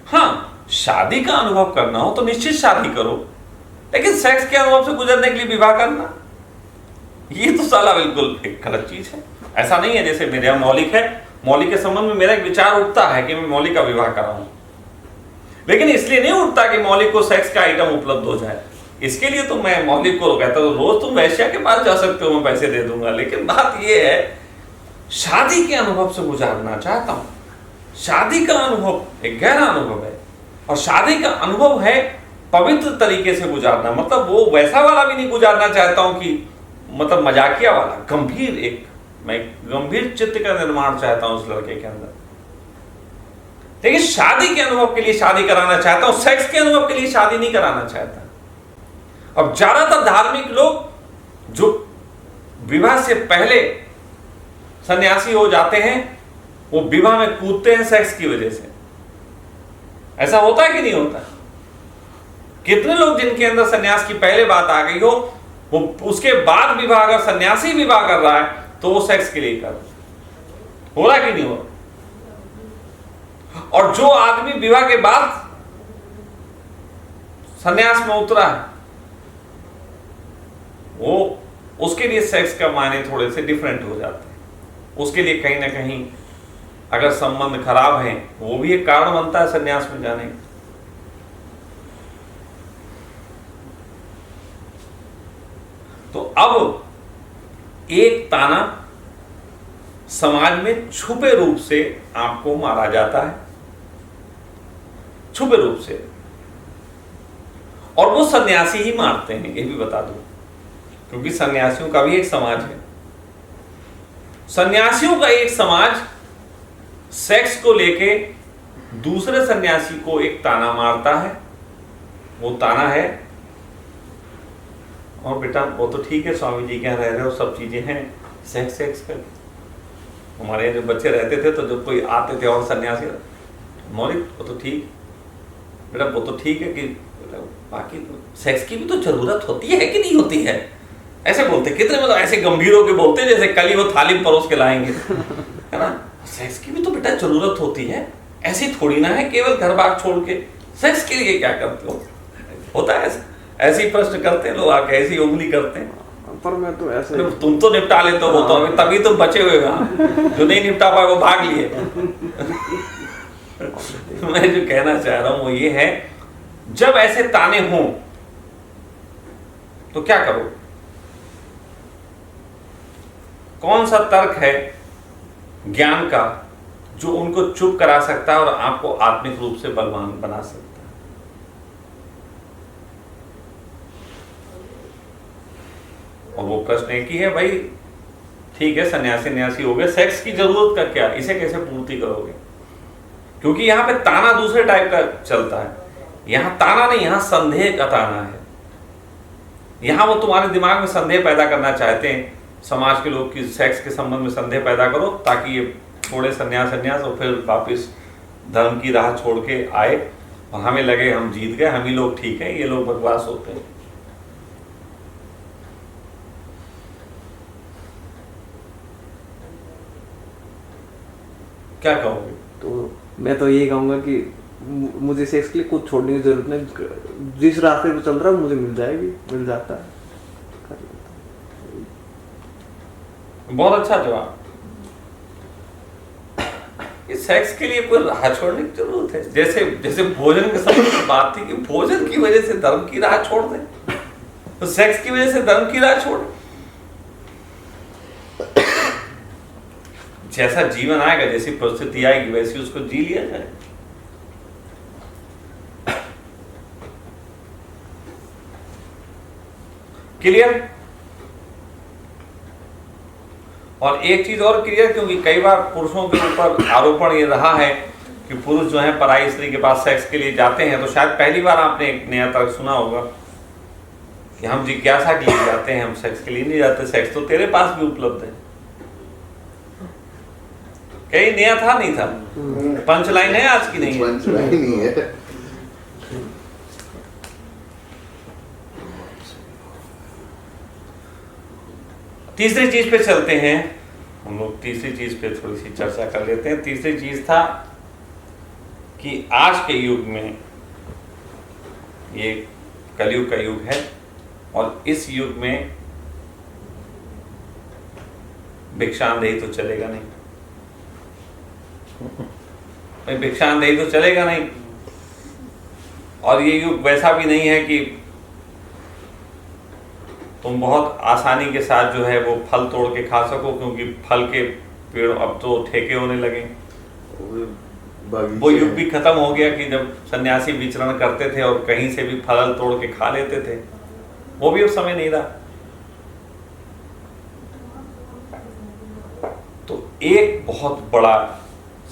हाँ, शादी का अनुभव करना हो तो निश्चित शादी करो, लेकिन सेक्स के अनुभव से गुजरने के लिए विवाह करना, ये तो साला बिल्कुल एक गलत चीज है। ऐसा नहीं है जैसे मेरे यहाँ मौलिक है, मौलिक के संबंध में मेरा एक विचार उठता है कि मैं मौलिक का विवाह कराऊं, लेकिन इसलिए नहीं उठता कि मौलिक को सेक्स का आइटम उपलब्ध हो जाए। इसके लिए तो मैं मौलिक को कहता हूं रोज तुम वैश्या के पास जा सकते हो, मैं पैसे दे दूंगा, लेकिन बात यह है शादी के अनुभव से गुजारना चाहता हूं। शादी का अनुभव एक गहरा अनुभव है, और शादी का अनुभव है पवित्र तरीके से गुजारना। मतलब वो वैसा वाला भी नहीं गुजारना चाहता हूं कि मतलब मजाकिया वाला, गंभीर एक, मैं गंभीर चित्त का निर्माण चाहता हूं उस लड़के के अंदर। लेकिन शादी के अनुभव के लिए शादी कराना चाहता हूं, सेक्स के अनुभव के लिए शादी नहीं कराना चाहता। अब ज्यादातर धार्मिक लोग जो विवाह से पहले सन्यासी हो जाते हैं, वो विवाह में कूदते हैं सेक्स की वजह से। ऐसा होता है कि नहीं होता? कितने लोग जिनके अंदर सन्यास की पहले बात आ गई हो, वो उसके बाद विवाह, अगर सन्यासी विवाह कर रहा है तो वो सेक्स के लिए कर रहा है। हो रहा कि नहीं हो रहा? और जो आदमी विवाह के बाद सन्यास में उतरा है, वो उसके लिए सेक्स का मायने थोड़े से डिफरेंट हो जाते हैं। उसके लिए कहीं ना कहीं अगर संबंध खराब है, वो भी एक कारण बनता है सन्यास में जाने का। तो अब एक ताना समाज में छुपे रूप से आपको मारा जाता है, छुपे रूप से, और वो सन्यासी ही मारते हैं, ये भी बता दूं, क्योंकि सन्यासियों का भी एक समाज है। सन्यासियों का एक समाज सेक्स को लेके दूसरे सन्यासी को एक ताना मारता है। वो ताना है, और बेटा वो तो ठीक है, स्वामी जी क्या रह रहे हो, सब चीजें हैं, सेक्स सेक्स कर। हमारे जो बच्चे रहते थे तो जब कोई आते थे और सन्यासी, मौलिक वो तो ठीक बेटा, वो तो ठीक है कि बाकी तो सेक्स की भी तो जरूरत होती है कि नहीं होती है, ऐसे बोलते। कितने मतलब ऐसे गंभीर होकर बोलते जैसे कल ही वो थाली परोस के लाएंगे, है ना। सेक्स की भी तो बेटा जरूरत होती है, ऐसी थोड़ी ना है केवल घर बार छोड़ के सेक्स के लिए क्या करते हो। होता है ऐसे ही प्रश्न करते हैं लोग आके, ऐसी उंगली करते हैं। पर मैं तो ऐसे, तुम तो निपटा लेते हो, तो तभी तुम बचे हुए हो, जो नहीं निपटा पाए वो भाग लिए। मैं जो कहना चाह रहा हूं वो ये है, जब ऐसे ताने हों तो क्या करो? कौन सा तर्क है ज्ञान का जो उनको चुप करा सकता है और आपको आत्मिक रूप से बलवान बना सकता है? और वो प्रश्न एक ही है, भाई ठीक है सन्यासी न्यासी हो गए, सेक्स की जरूरत का क्या, इसे कैसे पूर्ति करोगे? क्योंकि यहां पे ताना दूसरे टाइप का चलता है। यहां ताना नहीं, यहां संदेह का ताना है। यहां वो तुम्हारे दिमाग में संदेह पैदा करना चाहते हैं, समाज के लोग की सेक्स के संबंध में संदेह पैदा करो, ताकि ये छोड़े सन्यास और फिर वापस धर्म की राह छोड़ के आए और हमें लगे हम जीत गए, हम ही लोग ठीक है, ये लोग बकवास होते हैं। क्या कहोगे? तो मैं तो ये कहूँगा कि मुझे सेक्स के लिए कुछ छोड़ने की जरूरत नहीं, जिस रास्ते पे चल रहा है मुझे मिल जाएगी, मिल जाता है, कर लेता हूं। बहुत अच्छा जवाब। इस सेक्स के लिए कोई राह छोड़ने की जरूरत है? जैसे जैसे भोजन के समय की बात थी कि भोजन की वजह से धर्म की राह छोड़ दें, तो सेक्स की वजह से धर्म की राह छोड़। जैसा जीवन आएगा, जैसी परिस्थिति आएगी, वैसी उसको जी लिया जाए। क्लियर? और एक चीज और क्लियर, क्योंकि कई बार पुरुषों के ऊपर आरोपण ये रहा है कि पुरुष जो है पराई स्त्री के पास सेक्स के लिए जाते हैं, तो शायद पहली बार आपने एक नया तर्क सुना होगा कि हम जिज्ञासा के लिए जाते हैं, हम सेक्स के लिए नहीं जाते, सेक्स तो तेरे पास भी उपलब्ध है। कहीं नया था नहीं था? पंच लाइन है आज की? नहीं है, पंच लाइन नहीं है। तीसरी चीज पे चलते हैं हम लोग। तीसरी चीज पे थोड़ी सी चर्चा कर लेते हैं। तीसरी चीज था कि आज के युग में, ये कलयुग का युग है, और इस युग में भिक्षांदेही तो चलेगा नहीं। भाई भिक्षांदेही तो चलेगा नहीं, और ये युग वैसा भी नहीं है कि तुम बहुत आसानी के साथ जो है वो फल तोड़ के खा सको, क्योंकि फल के पेड़ अब तो ठेके होने लगे। वो युग भी खत्म हो गया कि जब सन्यासी विचरण करते थे और कहीं से भी फल तोड़ के खा लेते थे, वो भी उस समय नहीं रहा। तो एक बहुत बड़ा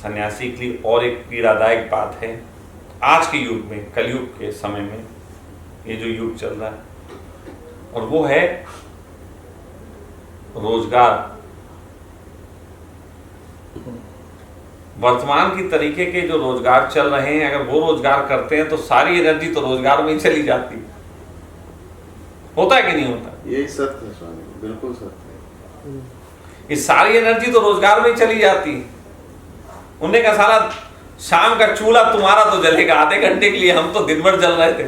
सन्यासी के लिए और एक पीड़ादायक बात है आज के युग में, कलयुग के समय में, ये जो युग चल रहा है, और वो है रोजगार। वर्तमान की तरीके के जो रोजगार चल रहे हैं, अगर वो रोजगार करते हैं तो सारी एनर्जी तो रोजगार में ही चली जाती। होता है कि नहीं होता? यही सत्य है स्वामी, बिल्कुल सत्य है। ये सारी एनर्जी तो रोजगार में ही चली जाती। उन्होंने कहा साला शाम का चूल्हा तुम्हारा तो जलेगा आधे घंटे के लिए, हम तो दिन भर जल रहे थे।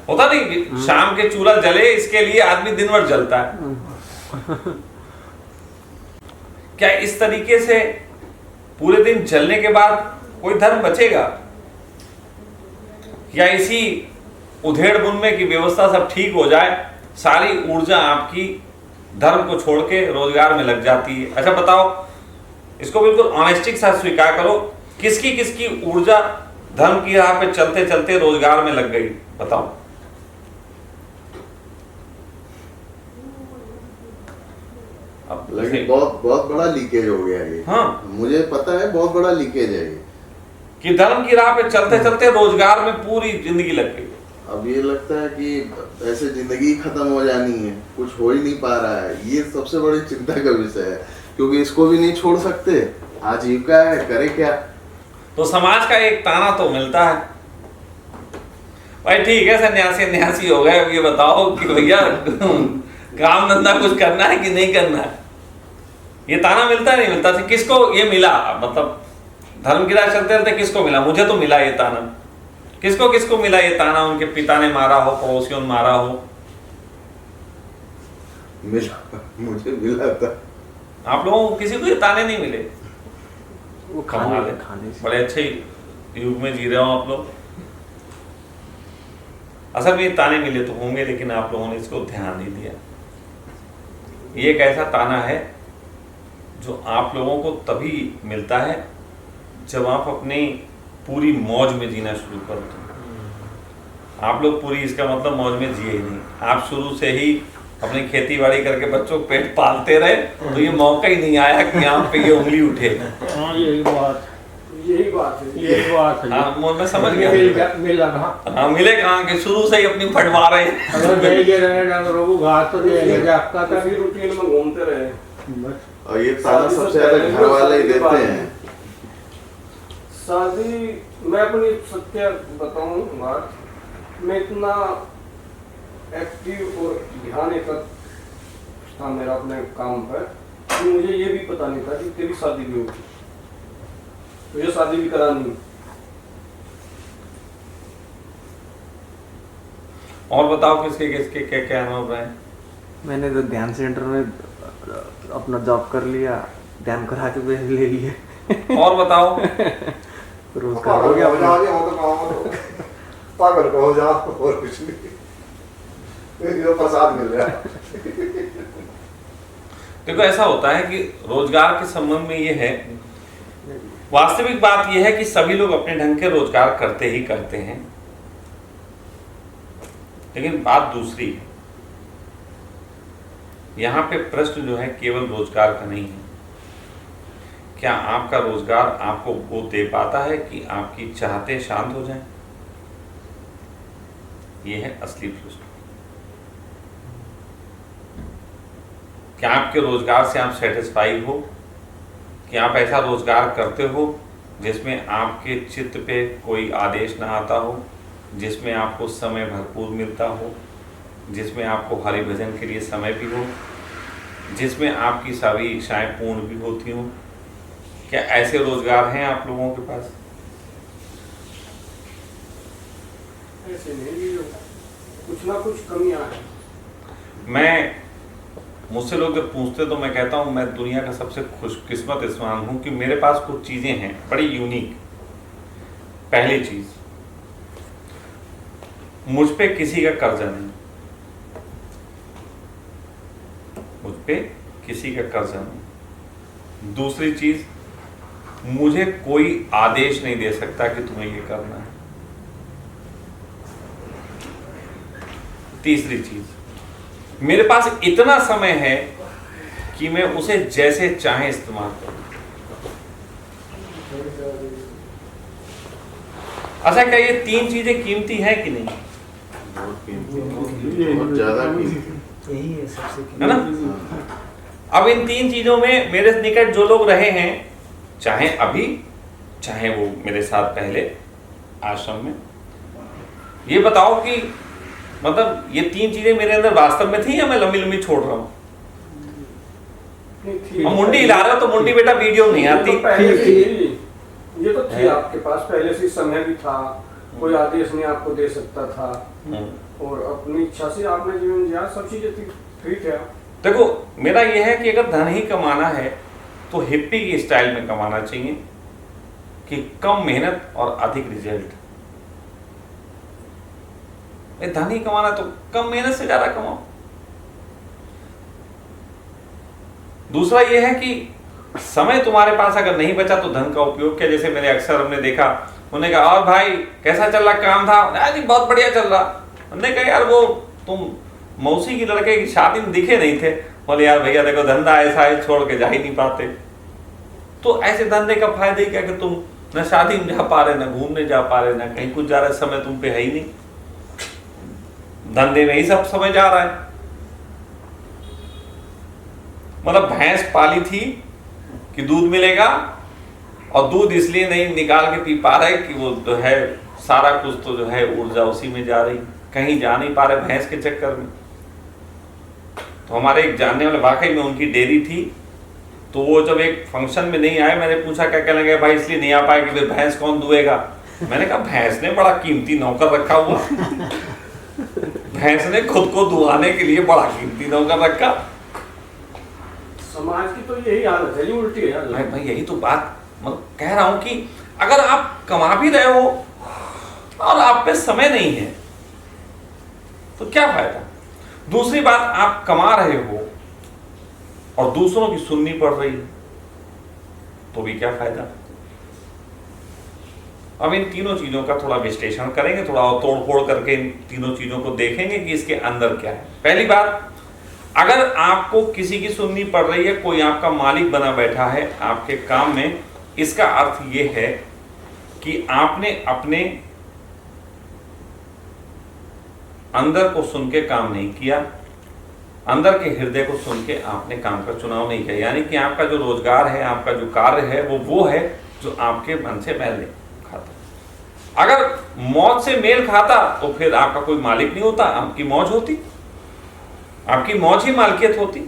होता नहीं, शाम के चूल्हा जले इसके लिए आदमी दिन भर जलता है। क्या इस तरीके से पूरे दिन जलने के बाद कोई धर्म बचेगा? या इसी उधेड़ बुन में की व्यवस्था सब ठीक हो जाए, सारी ऊर्जा आपकी धर्म को छोड़ के रोजगार में लग जाती है? अच्छा बताओ, इसको बिल्कुल ऑनेस्टी के साथ स्वीकार करो, किसकी किसकी ऊर्जा धर्म की राह पे चलते चलते रोजगार में लग गई? बताओ। लेकिन बहुत बड़ा लीकेज हो गया ये। हाँ, मुझे पता है, बहुत बड़ा लीकेज है ये, कि धर्म की राह पे चलते चलते रोजगार में पूरी जिंदगी लग गई। अब ये लगता है कि ऐसे जिंदगी खत्म हो जानी है, कुछ हो ही नहीं पा रहा है। ये सबसे बड़ी चिंता का विषय है, क्योंकि इसको भी नहीं छोड़ सकते, आजीविका है, करे क्या। तो समाज का एक ताना तो मिलता है, भाई ठीक है सन्यासी हो गए, अब ये बताओ कि भैया काम धंधा कुछ करना है कि नहीं करना है? ये ताना मिलता नहीं मिलता? तो किसको ये मिला? मतलब धर्म की राह चलते चलते किसको मिला? मुझे तो मिला ये ताना। किसको किसको मिला ये ताना? उनके पिता ने मारा हो, पड़ोसियों ने मारा हो। मिला, मुझे मिला था। आप लोगों को किसी को ये ताने नहीं मिले? वो खाने से बड़े अच्छे युग में जी रहे हो आप लोग। असल में ताने मिले तो होंगे, लेकिन आप लोगों ने इसको ध्यान नहीं दिया। ये एक ऐसा ताना है जो आप लोगों को तभी मिलता है जब आप अपनी पूरी मौज में जीना शुरू करते हो। आप लोग पूरी, इसका मतलब मौज में जिए ही नहीं। आप शुरू से ही अपनी खेती बाड़ी करके बच्चों को पेट पालते रहे, तो ये मौका ही नहीं आया कि यहाँ पे ये उंगली उठे। हाँ यही बात है। हाँ मैं समझ गया। मिला कहाँ? हाँ मिले कहाँ के शुरू से ही अपनी फटवा रहे हैं। अगर नहीं के रहे डंगरों को घास तो दिया आपका था, फिर रूटीन में घूमते रहे। और ये ताना सबसे ज्यादा घर वाले ही देते हैं। शादी, मैं अपनी सत्य बताऊं बात, मैं इतना एक्टिव और ध्यान एकत्र था मेरा अपने काम पर कि मुझे ये भी पता नहीं था कि तेरी शादी भी होगी। तुझे शादी भी करानी। और बताओ किसके किसके क्या क्या अनुभव रहे? मैंने तो ध्यान सेंटर में अपना जॉब कर लिया, ध्यान करा के पैसे ले लिए। और बताओ। रोजगार हो गया अपना। पागल को हो जाओ और कुछ नहीं, ये प्रसाद मिल रहा है। देखो ऐसा होता है कि रोजगार के संबंध में ये है, वास्तविक बात यह है कि सभी लोग अपने ढंग के रोजगार करते ही करते हैं, लेकिन बात दूसरी है। यहां पे प्रश्न जो है केवल रोजगार का नहीं है। क्या आपका रोजगार आपको वो दे पाता है कि आपकी चाहते शांत हो जाएं? ये है असली प्रश्न। क्या आपके रोजगार से आप सेटिस्फाई हो? कि आप ऐसा रोजगार करते हो जिसमें आपके चित्त पे कोई आदेश ना आता हो, जिसमें आपको समय भरपूर मिलता हो, जिसमें आपको हरि भजन के लिए समय भी हो, जिसमें आपकी सभी इच्छाएं पूर्ण भी होती हों? क्या ऐसे रोजगार हैं आप लोगों के पास? ऐसे नहीं, कुछ ना कुछ कमियां हैं। मुझसे लोग जब पूछते तो मैं कहता हूं मैं दुनिया का सबसे खुशकिस्मत इंसान हूं कि मेरे पास कुछ चीजें हैं बड़ी यूनिक। पहली चीज, मुझ पे किसी का कर्जा नहीं, मुझ पे किसी का कर्जा नहीं। दूसरी चीज, मुझे कोई आदेश नहीं दे सकता कि तुम्हें ये करना है। तीसरी चीज, मेरे पास इतना समय है कि मैं उसे जैसे चाहे इस्तेमाल करूं। अच्छा, क्या ये तीन चीजें कीमती है कि नहीं? बहुत ज्यादा कीमती यही है सबसे है ना? अब इन तीन चीजों में मेरे निकट जो लोग रहे हैं, चाहे अभी चाहे वो मेरे साथ पहले आश्रम में, ये बताओ कि मतलब ये तीन चीजें मेरे अंदर वास्तव में थी या मैं लंबी लंबी छोड़ रहा हूं? हम मुंडी हिला रहे हो तो मुंडी बेटा वीडियो नहीं आती। ये तो थी आपके पास पहले से, समय भी था, कोई आदेश नहीं आपको दे सकता था, और अपनी इच्छा से आपने जीवन जिया, सब चीजें ठीक है। देखो मेरा यह है कि अगर धन ही कमाना है तो हिप्पी की स्टाइल में कमाना चाहिए कि कम मेहनत और अधिक रिजल्ट। धन ही कमाना तो कम मेहनत से ज्यादा कमाओ। दूसरा यह है कि समय तुम्हारे पास अगर नहीं बचा तो धन का उपयोग क्या? जैसे मेरे अक्सर हमने देखा, उन्होंने कहा और भाई कैसा चल रहा काम था? जी बहुत बढ़िया चल रहा। हमने कहा यार वो तुम मौसी की लड़के की शादी में दिखे नहीं थे। बोले यार भैया देखो धंधा ऐसा है, छोड़ के जा ही नहीं पाते। तो ऐसे धंधे का फायदा ही क्या कि तुम न शादी में जा पा रहे, न घूमने जा पा रहे, न कहीं कुछ जा रहे, समय तुम पे है ही नहीं, धंधे में ही सब समय जा रहा है। मतलब भैंस पाली थी कि दूध मिलेगा, और दूध इसलिए नहीं निकाल के पी पा रहे कि वो जो है सारा कुछ तो जो है ऊर्जा उसी में जा रही, कहीं जा नहीं पा रहे भैंस के चक्कर में। तो हमारे एक जानने वाले, वाकई में उनकी डेयरी थी, तो वो जब एक फंक्शन में नहीं आए, मैंने पूछा क्या कहने लगे, भाई इसलिए नहीं आ पाए कि फिर भैंस कौन दुएगा? मैंने कहा भैंस ने बड़ा कीमती नौकर रखा हुआ, भैंस ने खुद को दुआने के लिए बड़ा कीमती नौकर रखा। समाज की तो यही हालत है, ये उल्टी है। भाई यही तो बात मैं कह रहा हूं कि अगर आप कमा भी रहे हो और आप पे समय नहीं है तो क्या फायदा? दूसरी बात, आप कमा रहे हो और दूसरों की सुननी पड़ रही है तो भी क्या फायदा? अब इन तीनों चीजों का थोड़ा विश्लेषण करेंगे, थोड़ा और तोड़ फोड़ करके इन तीनों चीजों को देखेंगे कि इसके अंदर क्या है। पहली बात, अगर आपको किसी की सुननी पड़ रही है, कोई आपका मालिक बना बैठा है आपके काम में, इसका अर्थ यह है कि आपने अपने अंदर को सुन के काम नहीं किया, अंदर के हृदय को सुन के आपने काम का चुनाव नहीं किया। यानी कि आपका जो रोजगार है, आपका जो कार्य है, वो है जो आपके मन से मेल नहीं खाता। अगर मौज से मेल खाता तो फिर आपका कोई मालिक नहीं होता, आपकी मौज होती, आपकी मौज ही मालकियत होती।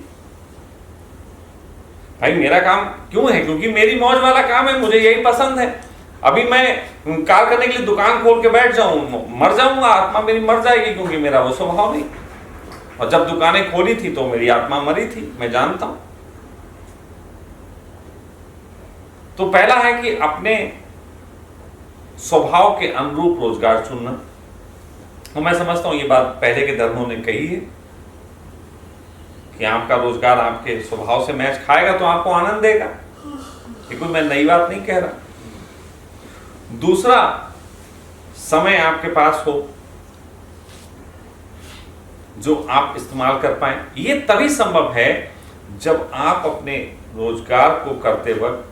भाई मेरा काम क्यों है? क्योंकि मेरी मौज वाला काम है, मुझे यही पसंद है। अभी मैं कार करने के लिए दुकान खोल के बैठ जाऊं, मर जाऊंगा, आत्मा मेरी मर जाएगी, क्योंकि मेरा वो स्वभाव नहीं। और जब दुकानें खोली थी तो मेरी आत्मा मरी थी, मैं जानता हूं। तो पहला है कि अपने स्वभाव के अनुरूप रोजगार चुनना। तो मैं समझता हूं ये बात पहले के धर्मों ने कही है कि आपका रोजगार आपके स्वभाव से मैच खाएगा तो आपको आनंद देगा। ये कोई मैं नई बात नहीं कह रहा। दूसरा, समय आपके पास हो जो आप इस्तेमाल कर पाए। ये तभी संभव है जब आप अपने रोजगार को करते वक्त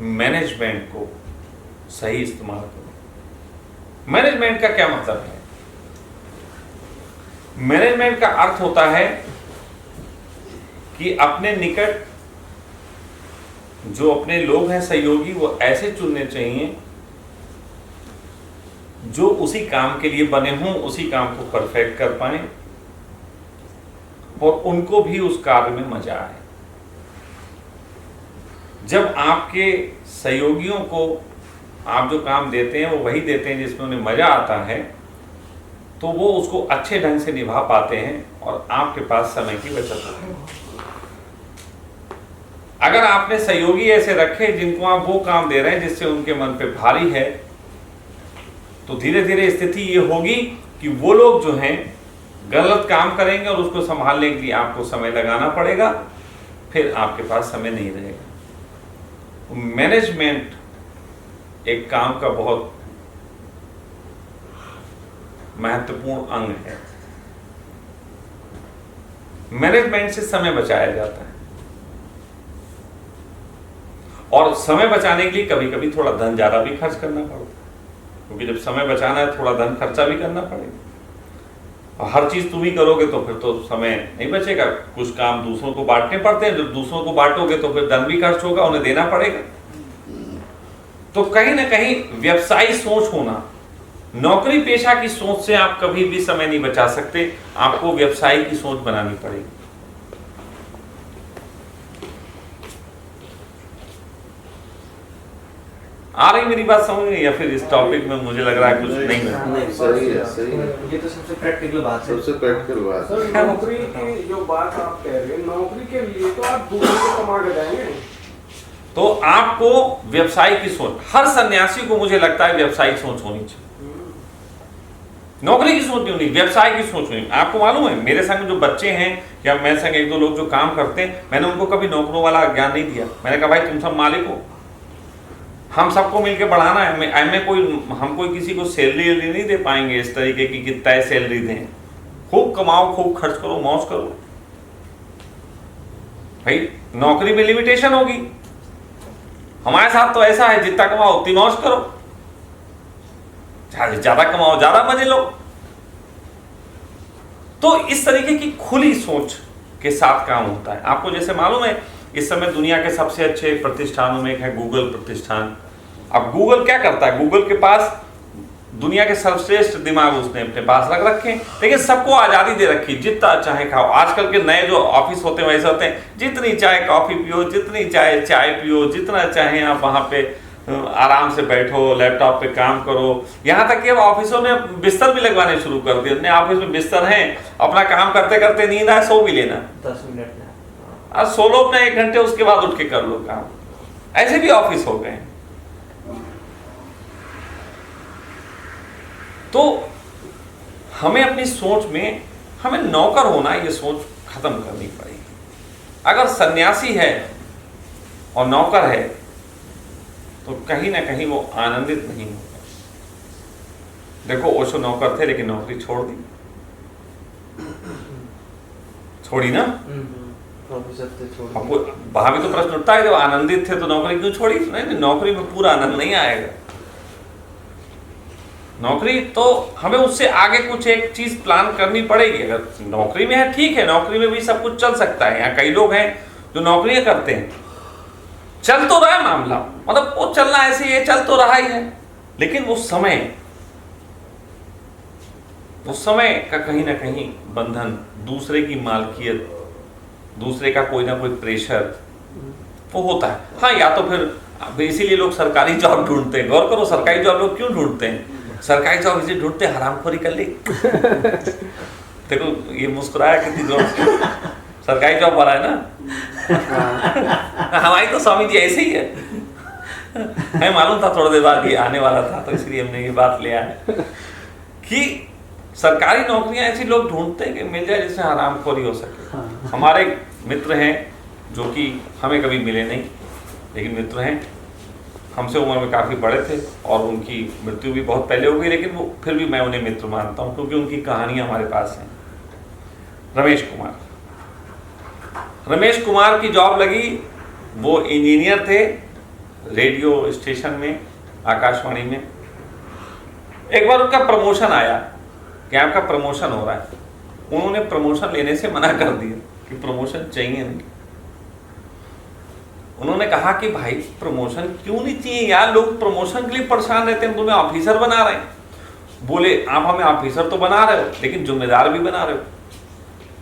मैनेजमेंट को सही इस्तेमाल करो। मैनेजमेंट का क्या मतलब है? मैनेजमेंट का अर्थ होता है कि अपने निकट जो अपने लोग हैं सहयोगी, वो ऐसे चुनने चाहिए जो उसी काम के लिए बने हों, उसी काम को परफेक्ट कर पाए और उनको भी उस कार्य में मजा आए। जब आपके सहयोगियों को आप जो काम देते हैं वो वही देते हैं जिसमें उन्हें मजा आता है, तो वो उसको अच्छे ढंग से निभा पाते हैं और आपके पास समय की बचत होती है। अगर आपने सहयोगी ऐसे रखे जिनको आप वो काम दे रहे हैं जिससे उनके मन पे भारी है, तो धीरे धीरे स्थिति ये होगी कि वो लोग जो हैं गलत काम करेंगे और उसको संभालने के लिए आपको समय लगाना पड़ेगा, फिर आपके पास समय नहीं रहेगा। मैनेजमेंट एक काम का बहुत महत्वपूर्ण अंग है। मैनेजमेंट से समय बचाया जाता है और समय बचाने के लिए कभी कभी थोड़ा धन ज्यादा भी खर्च करना पड़ता है, क्योंकि जब समय बचाना है थोड़ा धन खर्चा भी करना पड़ेगा। और हर चीज तुम ही करोगे तो फिर तो समय नहीं बचेगा। कुछ काम दूसरों को बांटने पड़ते हैं, जब दूसरों को बांटोगे तो फिर धन भी खर्च होगा, उन्हें देना पड़ेगा। तो कहीं ना कहीं व्यवसायी सोच होना, नौकरी पेशा की सोच से आप कभी भी समय नहीं बचा सकते, आपको व्यवसायी की सोच बनानी पड़ेगी। आ रही मेरी बात समझ में, या फिर इस टॉपिक में मुझे लग रहा है कुछ नहीं है? नहीं, सही है, सही है। ये तो सबसे प्रैक्टिकल बात है। सबसे प्रैक्टिकल बात है। सर, नौकरी की जो बात आप कह रहे हैं, नौकरी के लिए तो आप दूसरे को कमा के जाएंगे। तो आपको व्यवसाय की सोच, हर सन्यासी को मुझे लगता है व्यवसायिक सोच होनी चाहिए। नौकरी की सोच नहीं होनी, व्यवसाय की सोच होनी। आपको मालूम है मेरे संग जो बच्चे हैं या मेरे संग एक दो लोग जो काम करते हैं, मैंने उनको कभी नौकरों वाला ज्ञान नहीं दिया। मैंने कहा भाई तुम सब मालिक हो, हम सबको मिलके बढ़ाना है। हम कोई किसी को सैलरी नहीं दे पाएंगे इस तरीके की कि तय सैलरी दें। खूब कमाओ, खूब खर्च करो, मौज करो। भाई नौकरी में लिमिटेशन होगी। हमारे साथ तो ऐसा है जितना कमाओ उतनी मौज करो, ज्यादा कमाओ ज्यादा मजे लो। तो इस तरीके की खुली सोच के साथ काम होता है। आपको जैसे मालूम है इस समय दुनिया के सबसे अच्छे प्रतिष्ठानों में एक है गूगल प्रतिष्ठान। अब गूगल क्या करता है? गूगल के पास दुनिया के सर्वश्रेष्ठ दिमाग उसने अपने पास रख रखे, लेकिन सबको आजादी दे रखी, जितना चाहे खाओ। आजकल के नए जो ऑफिस होते हैं वैसे होते हैं, जितनी चाहे कॉफी पियो, जितनी चाहे चाय पियो, जितना चाहे आप वहां पे आराम से बैठो, लैपटॉप पे काम करो। यहाँ तक कि अब ऑफिसों में बिस्तर भी लगवाने शुरू कर दिए। अपने ऑफिस में बिस्तर हैं, अपना काम करते करते नींद आए सो भी लेना, 10 मिनट में अब सो लो अपना 1 घंटे, उसके बाद उठ के कर लो काम। ऐसे भी ऑफिस हो गए हैं। तो हमें अपनी सोच में हमें नौकर होना, ये सोच खत्म करनी पड़ेगी। अगर सन्यासी है और नौकर है तो कहीं ना कहीं वो आनंदित नहीं होगा। देखो ओशो नौकर थे लेकिन नौकरी छोड़ दी, छोड़ी ना। हमको वहां भी तो प्रश्न उठता है, जब आनंदित थे तो नौकरी क्यों छोड़ी? नहीं, नौकरी में पूरा आनंद नहीं आएगा। नौकरी तो हमें उससे आगे कुछ एक चीज प्लान करनी पड़ेगी। अगर नौकरी में है ठीक है, नौकरी में भी सब कुछ चल सकता है। यहाँ कई लोग हैं जो नौकरियां करते हैं, चल तो रहा है मामला, मतलब वो चलना ऐसे ये चल तो रहा ही है, लेकिन वो समय का कहीं ना कहीं बंधन, दूसरे की मालकियत दूसरे का कोई ना कोई प्रेशर वो होता है। हाँ, या तो फिर इसीलिए लोग सरकारी जॉब ढूंढते हैं। गौर करो, सरकारी जॉब लोग क्यों ढूंढते हैं? सरकारी जॉब इसे ढूंढते हैं हरामखोरी कर ले। देखो ये मुस्कुराया कितनी जोर से, सरकारी जॉब वाला है ना। हमारी तो स्वामी जी ऐसे ही है। हमें मालूम था थोड़ी देर बाद ये आने वाला था, तो इसलिए हमने ये बात ले आए कि सरकारी नौकरियां ऐसी लोग ढूंढते हैं कि मिल जाए जिसमें हरामखोरी हो सके। हमारे मित्र हैं जो कि हमें कभी मिले नहीं, लेकिन मित्र हैं, हमसे उम्र में काफ़ी बड़े थे और उनकी मृत्यु भी बहुत पहले हो गई, लेकिन वो फिर भी मैं उन्हें मित्र मानता हूँ क्योंकि उनकी कहानियाँ हमारे पास हैं। रमेश कुमार की जॉब लगी, वो इंजीनियर थे रेडियो स्टेशन में, आकाशवाणी में। एक बार उनका प्रमोशन आया कि आपका प्रमोशन हो रहा है। उन्होंने प्रमोशन लेने से मना कर दिया कि प्रमोशन चाहिए नहीं। उन्होंने कहा कि भाई प्रमोशन क्यों नहीं चाहिए यार, लोग प्रमोशन के लिए परेशान रहते हैं, तुम्हें ऑफिसर बना रहे हैं। बोले आप हमें ऑफिसर तो बना रहे हो लेकिन जिम्मेदार भी बना रहे हो,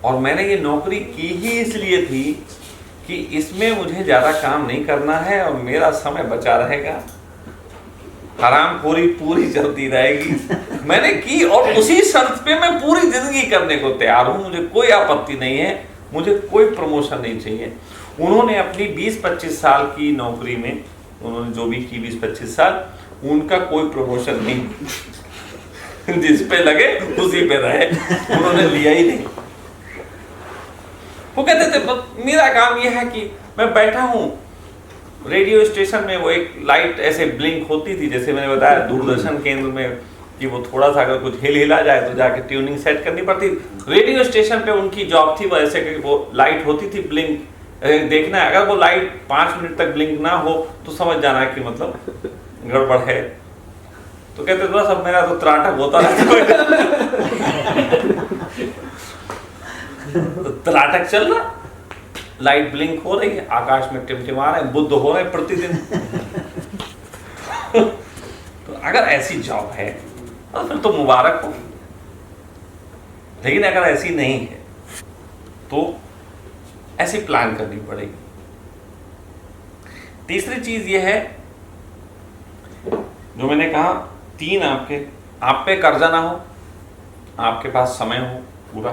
और मैंने ये नौकरी की ही इसलिए थी कि इसमें मुझे ज़्यादा काम नहीं करना है और मेरा समय बचा रहेगा, हरामखोरी पूरी चलती रहेगी। मैंने की और उसी शर्त पे मैं पूरी जिंदगी करने को तैयार हूँ, मुझे कोई आपत्ति नहीं है, मुझे कोई प्रमोशन नहीं चाहिए। उन्होंने अपनी 20-25 साल की नौकरी में, उन्होंने जो भी की 20-25 साल, उनका कोई प्रमोशन नहीं। जिस पे लगे उसी पे रहे, उन्होंने लिया ही नहीं। वो कहते थे मेरा काम यह है कि मैं बैठा हूँ रेडियो स्टेशन में, वो एक लाइट ऐसे ब्लिंक होती थी, जैसे मैंने बताया दूरदर्शन केंद्र में कि वो थोड़ा सा अगर कुछ हिला जाए तो जाके ट्यूनिंग सेट करनी पड़ती। रेडियो स्टेशन पे उनकी जॉब थी वो ऐसे कि वो लाइट होती थी ब्लिंक, देखना है अगर वो लाइट 5 मिनट तक ब्लिंक ना हो तो समझ जाना है कि मतलब गड़बड़ है। तो कहते थोड़ा सब मेरा तो त्राटक होता रहता। त्राटक चल रहा, लाइट ब्लिंक हो रही है, आकाश में टिमटिमा रहे हैं, बुद्ध हो रहे हैं प्रतिदिन। तो अगर ऐसी जॉब है तो फिर तो मुबारक हो, लेकिन अगर ऐसी नहीं है तो ऐसी प्लान करनी पड़ेगी। तीसरी चीज यह है जो मैंने कहा, 3 आप पे कर्जा ना हो, आपके पास समय हो पूरा,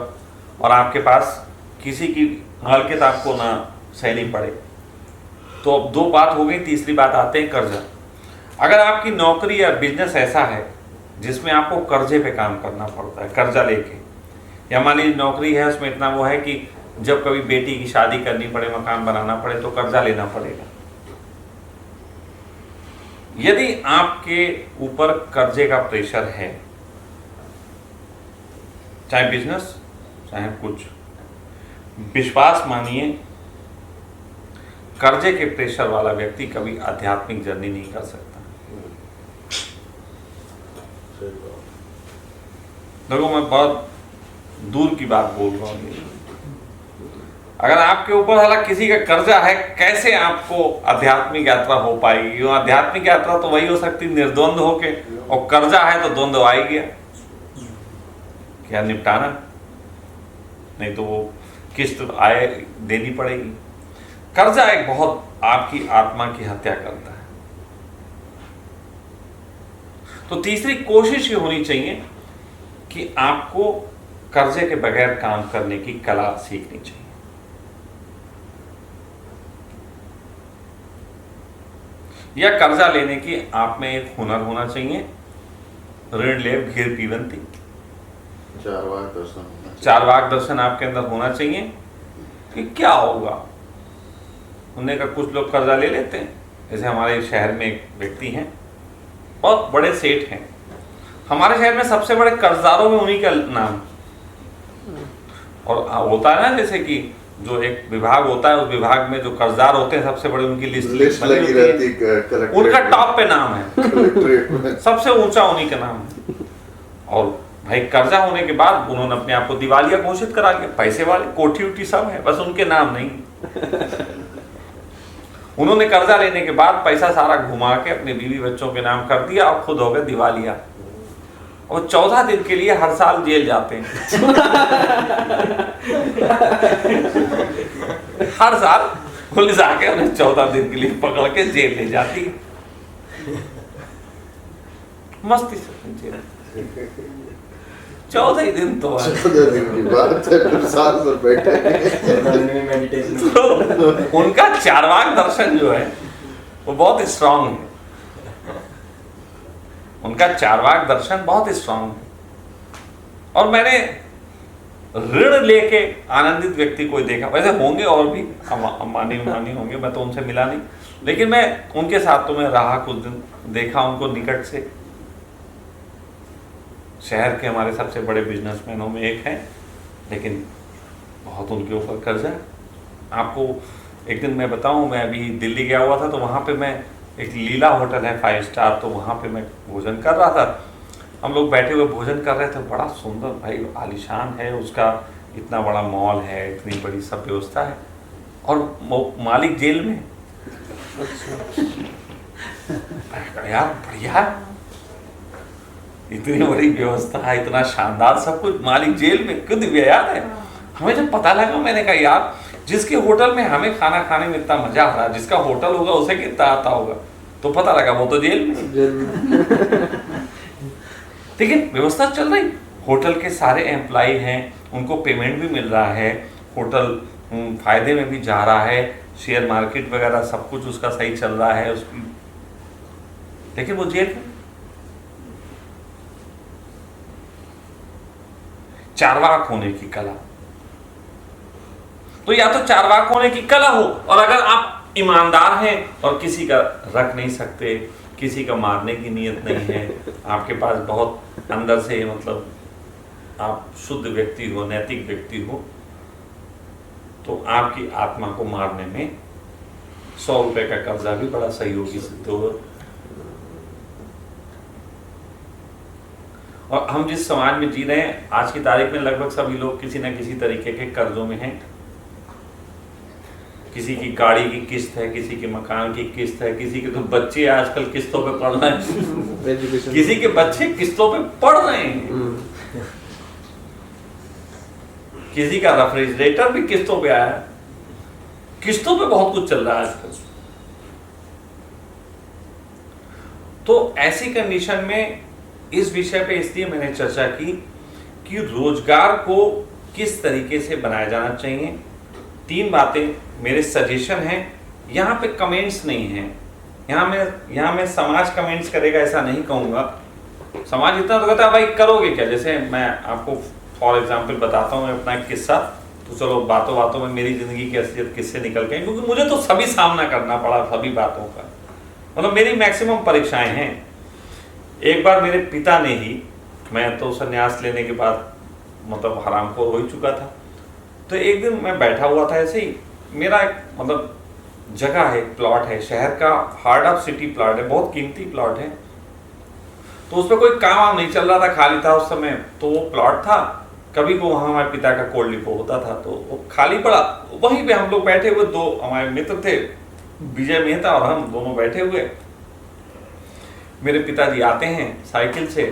और आपके पास किसी की हल्कियत आपको ना सहनी पड़े। तो अब 2 बात हो गई, तीसरी बात आते हैं कर्जा। अगर आपकी नौकरी या बिजनेस ऐसा है जिसमें आपको कर्जे पे काम करना पड़ता है, कर्जा लेके, या मान लीजिए नौकरी है उसमें इतना वो है कि जब कभी बेटी की शादी करनी पड़े, मकान बनाना पड़े तो कर्जा लेना पड़ेगा। यदि आपके ऊपर कर्जे का प्रेशर है, चाहे बिजनेस चाहे कुछ, विश्वास मानिए कर्जे के प्रेशर वाला व्यक्ति कभी आध्यात्मिक जर्नी नहीं कर सकता। देखो मैं बहुत दूर की बात बोल रहा हूँ, अगर आपके ऊपर हालांकि किसी का कर्जा है, कैसे आपको आध्यात्मिक यात्रा हो पाएगी? आध्यात्मिक यात्रा तो वही हो सकती निर्द्वंद होके, और कर्जा है तो द्वंद्व आ ही गया, क्या निपटाना, नहीं तो वो किस्त आय देनी पड़ेगी। कर्जा एक बहुत आपकी आत्मा की हत्या करता है। तो तीसरी कोशिश ये होनी चाहिए कि आपको कर्जे के बगैर काम करने की कला सीखनी चाहिए। या कर्जा लेने की आप में एक हुनर होना चाहिए, ऋण लेव घेर पीवंती, चारवाक दर्शन आपके अंदर होना चाहिए कि क्या होगा। उन्होंने कहा कुछ लोग कर्जा ले लेते हैं, जैसे हमारे शहर में एक व्यक्ति हैं, बहुत बड़े सेठ हैं, हमारे शहर में सबसे बड़े कर्जदारों में उन्हीं का नाम, और होता है ना जैसे कि जो एक विभाग होता है, उस विभाग में जो कर्जदार होते हैं सबसे बड़े उनकी लिस्ट लगी रहती है, उनका टॉप पे नाम है, सबसे ऊंचा उन्हीं का नाम है। और भाई कर्जा होने के बाद उन्होंने अपने आप को दिवालिया घोषित करा लिया, पैसे वाले, कोठी उठी सब है, बस उनके नाम नहीं। उन्होंने कर्जा लेने के बाद पैसा सारा घुमा के अपने बीवी बच्चों के नाम कर दिया और खुद हो गए दिवालिया, और 14 दिन के लिए हर साल जेल जाते हैं। हर साल पुलिस आके उन्हें 14 दिन के लिए पकड़ के जेल ले जाती है। मस्ती से जेल 14 ही दिन तो है। 14 दिन की बात है, फिर साल भर बैठे। मेडिटेशन तो उनका चारवाक दर्शन जो है वो बहुत स्ट्रांग है। उनका चारवाक दर्शन बहुत स्ट्रांग है। और मैंने ऋण लेके आनंदित व्यक्ति कोई देखा, वैसे होंगे और भी अंबानी होंगे, मैं तो उनसे मिला नहीं, लेकिन मैं उनके साथ तो मैं रहा कुछ दिन, देखा उनको निकट से। शहर के हमारे सबसे बड़े बिजनेसमैनों में एक हैं, लेकिन बहुत उनके ऊपर कर्जा है। आपको एक दिन मैं बताऊं, मैं अभी दिल्ली गया हुआ था, तो वहाँ पे मैं एक लीला होटल है 5 स्टार, तो वहाँ पे मैं भोजन कर रहा था। हम लोग बैठे हुए भोजन कर रहे थे, बड़ा सुंदर भाई आलीशान है, उसका इतना बड़ा मॉल है, इतनी बड़ी सब व्यवस्था है, और मालिक जेल में। यार बढ़िया, इतनी बड़ी व्यवस्था है, इतना शानदार सब कुछ, मालिक जेल में, क्यों दिव्या याद है। हमें जब पता लगा, मैंने कहा यार जिसके होटल में हमें खाना खाने में इतना मजा आ रहा है, जिसका होटल होगा उसे कितना आता होगा, तो पता लगा वो तो जेल में। लेकिन व्यवस्था चल रही, होटल के सारे एम्प्लॉय हैं, उनको पेमेंट भी मिल रहा है, होटल फायदे में भी जा रहा है, शेयर मार्केट वगैरह सब कुछ उसका सही चल रहा है उसकी, लेकिन वो जेल में। चारवाक होने की कला, तो या तो चारवाक होने की कला हो, और अगर आप ईमानदार हैं और किसी का रख नहीं सकते, किसी का मारने की नीयत नहीं है, आपके पास बहुत अंदर से मतलब आप शुद्ध व्यक्ति हो, नैतिक व्यक्ति हो, तो आपकी आत्मा को मारने में 100 रुपए का कर्जा भी बड़ा सहयोगी सिद्ध होगा। और हम जिस समाज में जी रहे हैं आज की तारीख में, लगभग सभी लोग किसी न किसी तरीके के कर्जों में हैं। किसी की गाड़ी की किस्त है, किसी के मकान की किस्त है, किसी के तो बच्चे आजकल किस्तों पे पढ़ रहे हैं, किसी के बच्चे किस्तों पे पढ़ रहे हैं, किसी का रेफ्रिजरेटर भी किस्तों पे आया है, किस्तों पे बहुत कुछ चल रहा है आजकल। तो ऐसी कंडीशन में इस विषय पे इसलिए मैंने चर्चा की कि रोजगार को किस तरीके से बनाया जाना चाहिए। 3 बातें मेरे सजेशन हैं। यहाँ पे कमेंट्स नहीं हैं, यहाँ मैं समाज कमेंट्स करेगा ऐसा नहीं कहूँगा। समाज इतना तो कहता है भाई करोगे क्या, जैसे मैं आपको फॉर एग्जांपल बताता हूँ अपना एक किस्सा, तो चलो बातों बातों में मेरी जिंदगी की असलियत किससे निकल गई, क्योंकि मुझे तो सभी सामना करना पड़ा सभी बातों का, मतलब मेरी मैक्सिमम परीक्षाएं हैं। एक बार मेरे पिता ने ही, मैं तो संन्यास लेने के बाद मतलब हरामखोर हो ही चुका था, तो एक दिन मैं बैठा हुआ था ऐसे ही, मेरा एक मतलब जगह है, प्लॉट है, शहर का हार्ट ऑफ सिटी प्लॉट है, बहुत कीमती प्लॉट है, तो उस पर कोई काम नहीं चल रहा था, खाली था उस समय, तो वो प्लॉट था, कभी को वहाँ हमारे पिता का कोल्ड डिपो होता था, तो वो खाली पड़ा, वहीं पे हम लोग बैठे हुए, 2 हमारे मित्र थे, विजय मेहता और हम दोनों बैठे हुए। मेरे पिताजी आते हैं साइकिल से,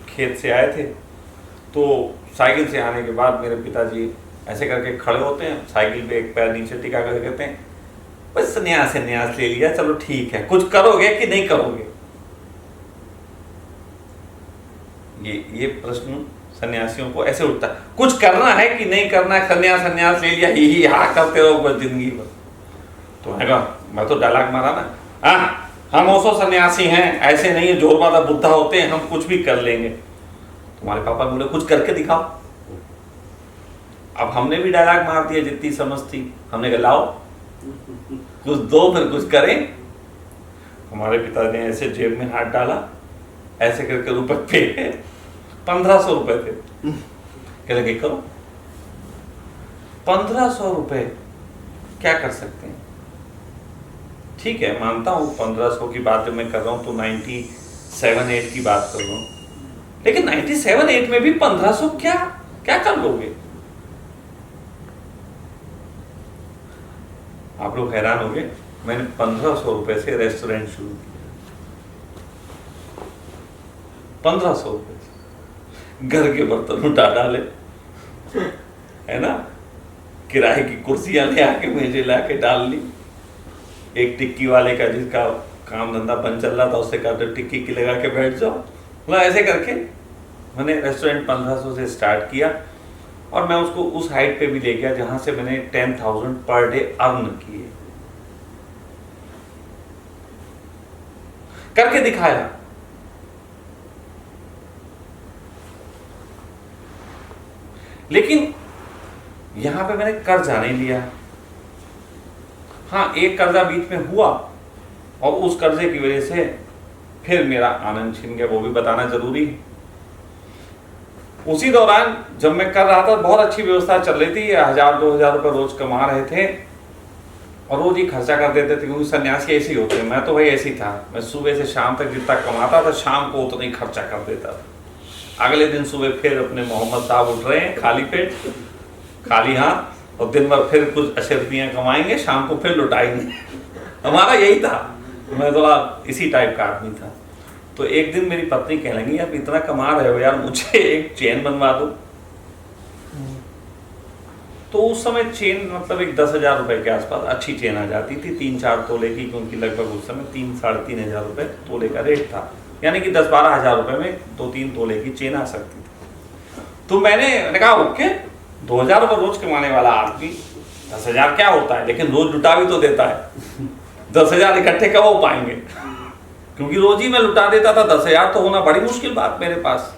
खेत से आए थे, तो साइकिल से आने के बाद मेरे पिताजी ऐसे करके खड़े होते हैं, साइकिल पे एक पैर नीचे टिका कर कहते हैं बस संन्यास ले लिया, चलो ठीक है, कुछ करोगे कि नहीं करोगे। ये प्रश्न सन्यासियों को ऐसे उठता है, कुछ करना है कि नहीं करना है, संन्यास ले लिया, ही हाँ करते रहो बस जिंदगी भर। तो मैं तो डायलॉग मारा ना, हाँ हम ओसो सन्यासी हैं, ऐसे नहीं है जोरबादा बुद्धा होते हैं, हम कुछ भी कर लेंगे। तुम्हारे पापा बोले कुछ करके दिखाओ। अब हमने भी डायलॉग मार दिया जितनी समझ थी, हमने कहा लाओ कुछ दो फिर कुछ करें। हमारे पिता ने ऐसे जेब में हाथ डाला, ऐसे करके रुपए पे 1500 रुपए थे, कह लगे करो 1500 रुपए क्या कर सकते हैं। ठीक है मानता हूँ 1500 की बात मैं कर रहा हूँ, तो 97-8 की बात कर रहा हूँ, लेकिन 97-8 में भी 1500 क्या कर लोगे। आप लोग हैरान हो गए, मैंने 1500 रुपए से रेस्टोरेंट शुरू किया, 1500 रुपए से घर के बर्तन उठा डाले, है ना, किराए की कुर्सियां ले आके मेजे ला के डाल ली। एक टिक्की वाले का जिसका काम धंधा बंद चल रहा था उससे कहा तो टिक्की की लगा के बैठ जाओ। मतलब ऐसे करके मैंने रेस्टोरेंट 1500 से स्टार्ट किया और मैं उसको उस हाइट पे भी ले गया जहां से मैंने 10,000 पर डे अर्न किए, करके दिखाया। लेकिन यहां पे मैंने कर्जा नहीं लिया। हाँ, एक कर्जा बीच में हुआ और उस कर्जे की वजह से फिर मेरा आनंद छिन गया, वो भी बताना जरूरी है। उसी दौरान जब मैं कर रहा था बहुत अच्छी व्यवस्था चल रही थी, 1000-2000 रुपए रोज कमा रहे थे और रोज ही खर्चा कर देते थे, क्योंकि सन्यासी ऐसे ही होते हैं। मैं तो भाई ऐसी था, मैं सुबह से शाम तक जितना कमाता था शाम को उतना ही खर्चा कर देता था। अगले दिन सुबह फिर अपने मोहम्मद साहब उठ रहे हैं खाली पेट खाली हाथ, और दिन भर फिर कुछ अशरफियाँ कमाएंगे, शाम को फिर लुटाएंगे। हमारा यही था, मैं थोड़ा इसी टाइप का आदमी था। तो एक दिन मेरी पत्नी कहने लगी, आप इतना कमा रहे हो यार, मुझे एक चेन बनवा दो। तो उस समय चेन मतलब एक 10,000 रुपए के आसपास अच्छी चेन आ जाती थी, 3-4 तोले की, क्योंकि लगभग उस समय 3-3.5 हजार रुपए तोले का रेट था, यानी कि 10-12 हजार रुपए में 2-3 तोले की चेन आ सकती थी। तो मैंने कहा ओके, 2,000 रुपये रोज कमाने वाला आदमी 10,000 क्या होता है, लेकिन रोज लुटा भी तो देता है। 10,000 इकट्ठे कब हो पाएंगे, क्योंकि रोज ही मैं लुटा देता था। 10,000 तो होना बड़ी मुश्किल बात मेरे पास।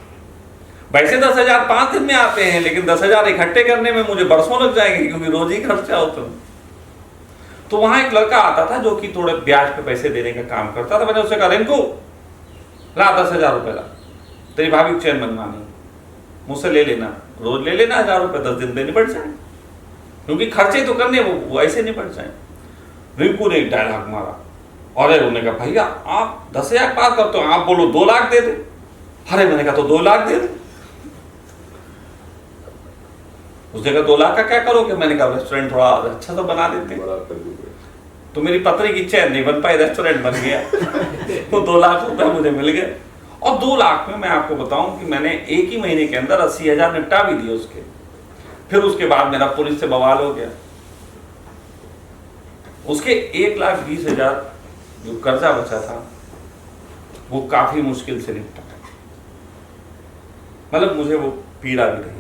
वैसे 10,000 5 दिन में आते हैं, लेकिन 10,000 इकट्ठे करने में मुझे बरसों लग जाएंगे, क्योंकि रोज ही खर्चा होता है। तो वहां एक लड़का आता था जो कि थोड़े ब्याज पे पैसे देने का काम करता था। मैंने उससे कहा, रिंकू ला 10,000 रुपए ला, तेरी भाभी की चैन बनवानी, मुझसे ले लेना, रोज ले लेना 1,000 रुपए, 10 दिन में निपट जाए, क्योंकि खर्चे तो करने वो ऐसे निपट जाए। रिंकू ने एक डायलॉग मारा, और उन्होंने कहा भैया आप 10,000 पास करते हो, आप बोलो 2 लाख दे दे। अरे मैंने कहा तो 2 लाख दे दे। उसने कहा 2 लाख का क्या करोगे? मैंने कहा रेस्टोरेंट थोड़ा अच्छा तो बना देते हैं। तो मेरी पत्नी की चैन नहीं बन पाई, रेस्टोरेंट बन गया। तो 2 लाख रुपए मुझे मिल गए। और 2 लाख में मैं आपको बताऊं कि मैंने एक ही महीने के अंदर 80,000 निपटा भी दिए उसके। फिर उसके बाद मेरा पुलिस से बवाल हो गया। उसके 1,20,000 जो कर्जा बचा था वो काफी मुश्किल से निपटा, मतलब मुझे वो पीड़ा भी रही।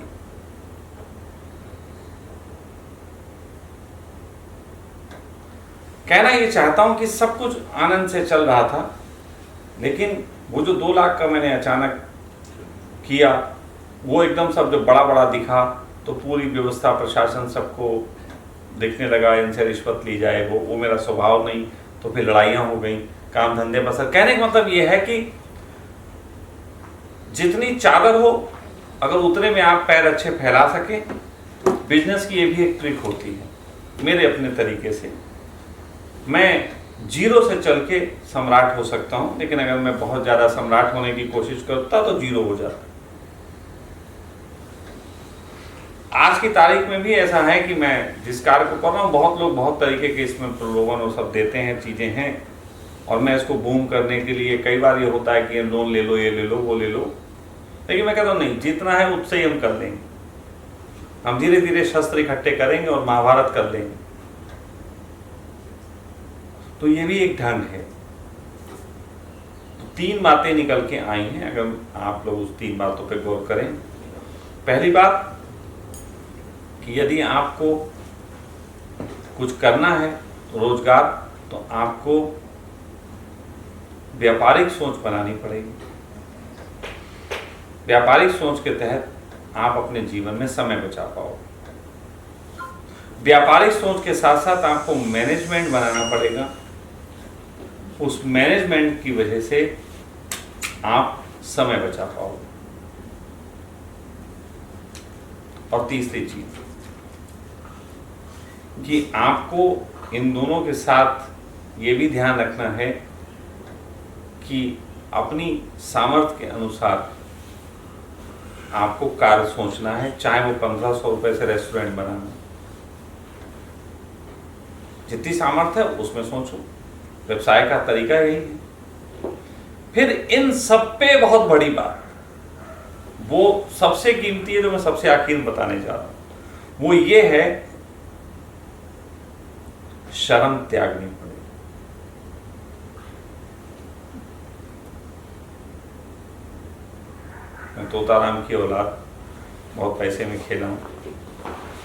कहना ये चाहता हूं कि सब कुछ आनंद से चल रहा था, लेकिन वो जो 2 लाख का मैंने अचानक किया, वो एकदम सब जो बड़ा बड़ा दिखा, तो पूरी व्यवस्था प्रशासन सबको देखने लगा इनसे रिश्वत ली जाए। वो मेरा स्वभाव नहीं, तो फिर लड़ाइयाँ हो गई, काम धंधे पर असर। कहने का मतलब ये है कि जितनी चादर हो, अगर उतने में आप पैर अच्छे फैला सके, बिजनेस की ये भी एक ट्रिक होती है। मेरे अपने तरीके से मैं 0 से चल के सम्राट हो सकता हूं, लेकिन अगर मैं बहुत ज्यादा सम्राट होने की कोशिश करता तो 0 हो जाता। आज की तारीख में भी ऐसा है कि मैं जिस कार्य को कर रहा हूँ, बहुत लोग बहुत तरीके के इसमें प्रलोभन और सब देते हैं, चीजें हैं, और मैं इसको बूम करने के लिए कई बार ये होता है कि लोन ले लो, ये ले लो, वो ले लो, लेकिन मैं कहता हूँ नहीं, जितना है उससे ही हम कर लेंगे। हम धीरे धीरे शस्त्र इकट्ठे करेंगे और महाभारत कर लेंगे। तो ये भी एक ढंग है। तो 3 बातें निकल के आई हैं, अगर आप लोग उस 3 बातों पे गौर करें। पहली बात कि यदि आपको कुछ करना है रोजगार, तो आपको व्यापारिक सोच बनानी पड़ेगी। व्यापारिक सोच के तहत आप अपने जीवन में समय बचा पाओगे। व्यापारिक सोच के साथ साथ आपको मैनेजमेंट बनाना पड़ेगा। उस मैनेजमेंट की वजह से आप समय बचा पाओगे। और तीसरी चीज कि आपको इन दोनों के साथ ये भी ध्यान रखना है कि अपनी सामर्थ्य के अनुसार आपको कार्य सोचना है, चाहे वो 1,500 रुपए से रेस्टोरेंट बनाना, जितनी सामर्थ्य है उसमें सोचो। व्यवसाय का तरीका यही है। फिर इन सब पे बहुत बड़ी बात, वो सबसे कीमती है जो मैं सबसे आखिर में बताने जा रहा हूं, वो ये है शर्म त्यागनी पड़ेगी। मैं तोताराम की औलाद, बहुत पैसे में खेला हूँ,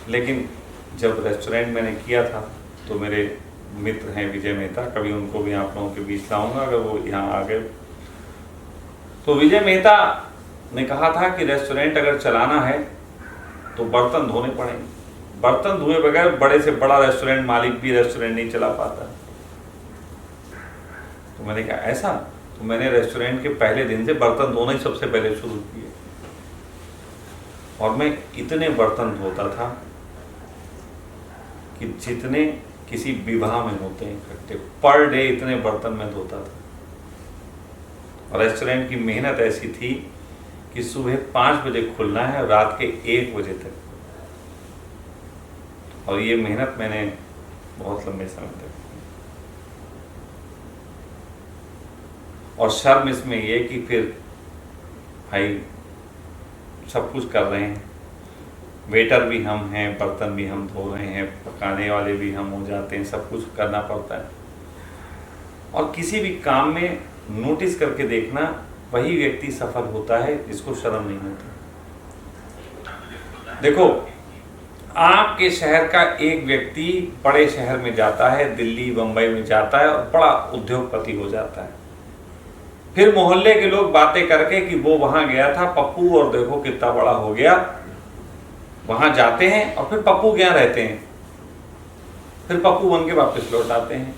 लेकिन जब रेस्टोरेंट मैंने किया था तो मेरे मित्र हैं विजय मेहता, कभी उनको भी आप लोगों के बीच लाऊंगा अगर वो यहाँ आ गए। तो विजय मेहता ने कहा था कि रेस्टोरेंट अगर चलाना है तो बर्तन धोने पड़ेंगे, बर्तन धोए बगैर बड़े से बड़ा रेस्टोरेंट मालिक भी रेस्टोरेंट नहीं चला पाता। तो मैंने कहा ऐसा, तो मैंने रेस्टोरेंट के पहले दिन से बर्तन धोना ही सबसे पहले शुरू किए, और मैं इतने बर्तन धोता था कि जितने किसी विवाह में होते हैं इकट्ठे, पर डे इतने बर्तन मैं धोता था। और रेस्टोरेंट की मेहनत ऐसी थी कि सुबह 5 बजे खुलना है और रात के 1 बजे तक, और ये मेहनत मैंने बहुत लंबे समय तक की। और शर्म इसमें ये कि फिर भाई सब कुछ कर रहे हैं, वेटर भी हम हैं, बर्तन भी हम धो रहे हैं, पकाने वाले भी हम हो जाते हैं, सब कुछ करना पड़ता है। और किसी भी काम में नोटिस करके देखना, वही व्यक्ति सफल होता है जिसको शर्म नहीं होती। देखो, आपके शहर का एक व्यक्ति बड़े शहर में जाता है, दिल्ली बंबई में जाता है और बड़ा उद्योगपति हो जाता है, फिर मोहल्ले के लोग बातें करके कि वो वहां गया था पप्पू और देखो कितना बड़ा हो गया, वहां जाते हैं और फिर पप्पू क्या रहते हैं, फिर पप्पू बन के वापस लौट आते हैं।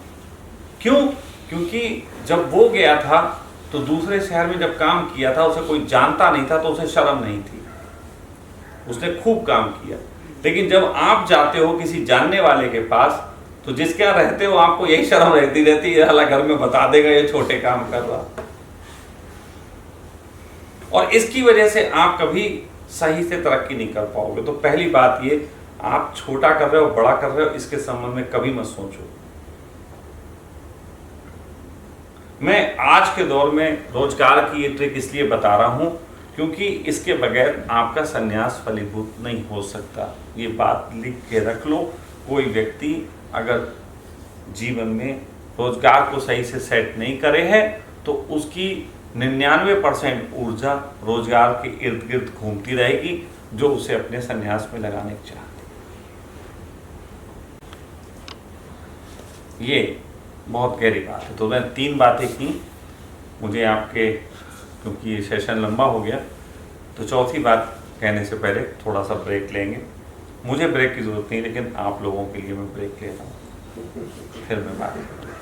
क्यों? क्योंकि जब वो गया था तो दूसरे शहर में जब काम किया था उसे कोई जानता नहीं था, तो उसे शर्म नहीं थी, उसने खूब काम किया। लेकिन जब आप जाते हो किसी जानने वाले के पास, तो जिसके यहाँ रहते हो आपको यही शर्म रहती है, हालां घर में बता देगा ये छोटे काम कर रहा, और इसकी वजह से आप कभी सही से तरक्की नहीं कर पाओगे। तो पहली बात ये, आप छोटा कर रहे हो बड़ा कर रहे हो, इसके संबंध में कभी मत सोचो। मैं आज के दौर में रोजगार की ये ट्रिक इसलिए बता रहा हूं क्योंकि इसके बगैर आपका संन्यास फलीभूत नहीं हो सकता। ये बात लिख के रख लो, कोई व्यक्ति अगर जीवन में रोजगार को सही से सेट नहीं करे है तो उसकी 99% ऊर्जा रोजगार के इर्द गिर्द घूमती रहेगी, जो उसे अपने संन्यास में लगाने की चाहती है। ये बहुत गहरी बात है। तो मैं 3 बातें की, मुझे आपके, क्योंकि ये सेशन लंबा हो गया, तो चौथी बात कहने से पहले थोड़ा सा ब्रेक लेंगे। मुझे ब्रेक की ज़रूरत नहीं, लेकिन आप लोगों के लिए मैं ब्रेक ले रहा हूँ, फिर मैं बात करूँगा।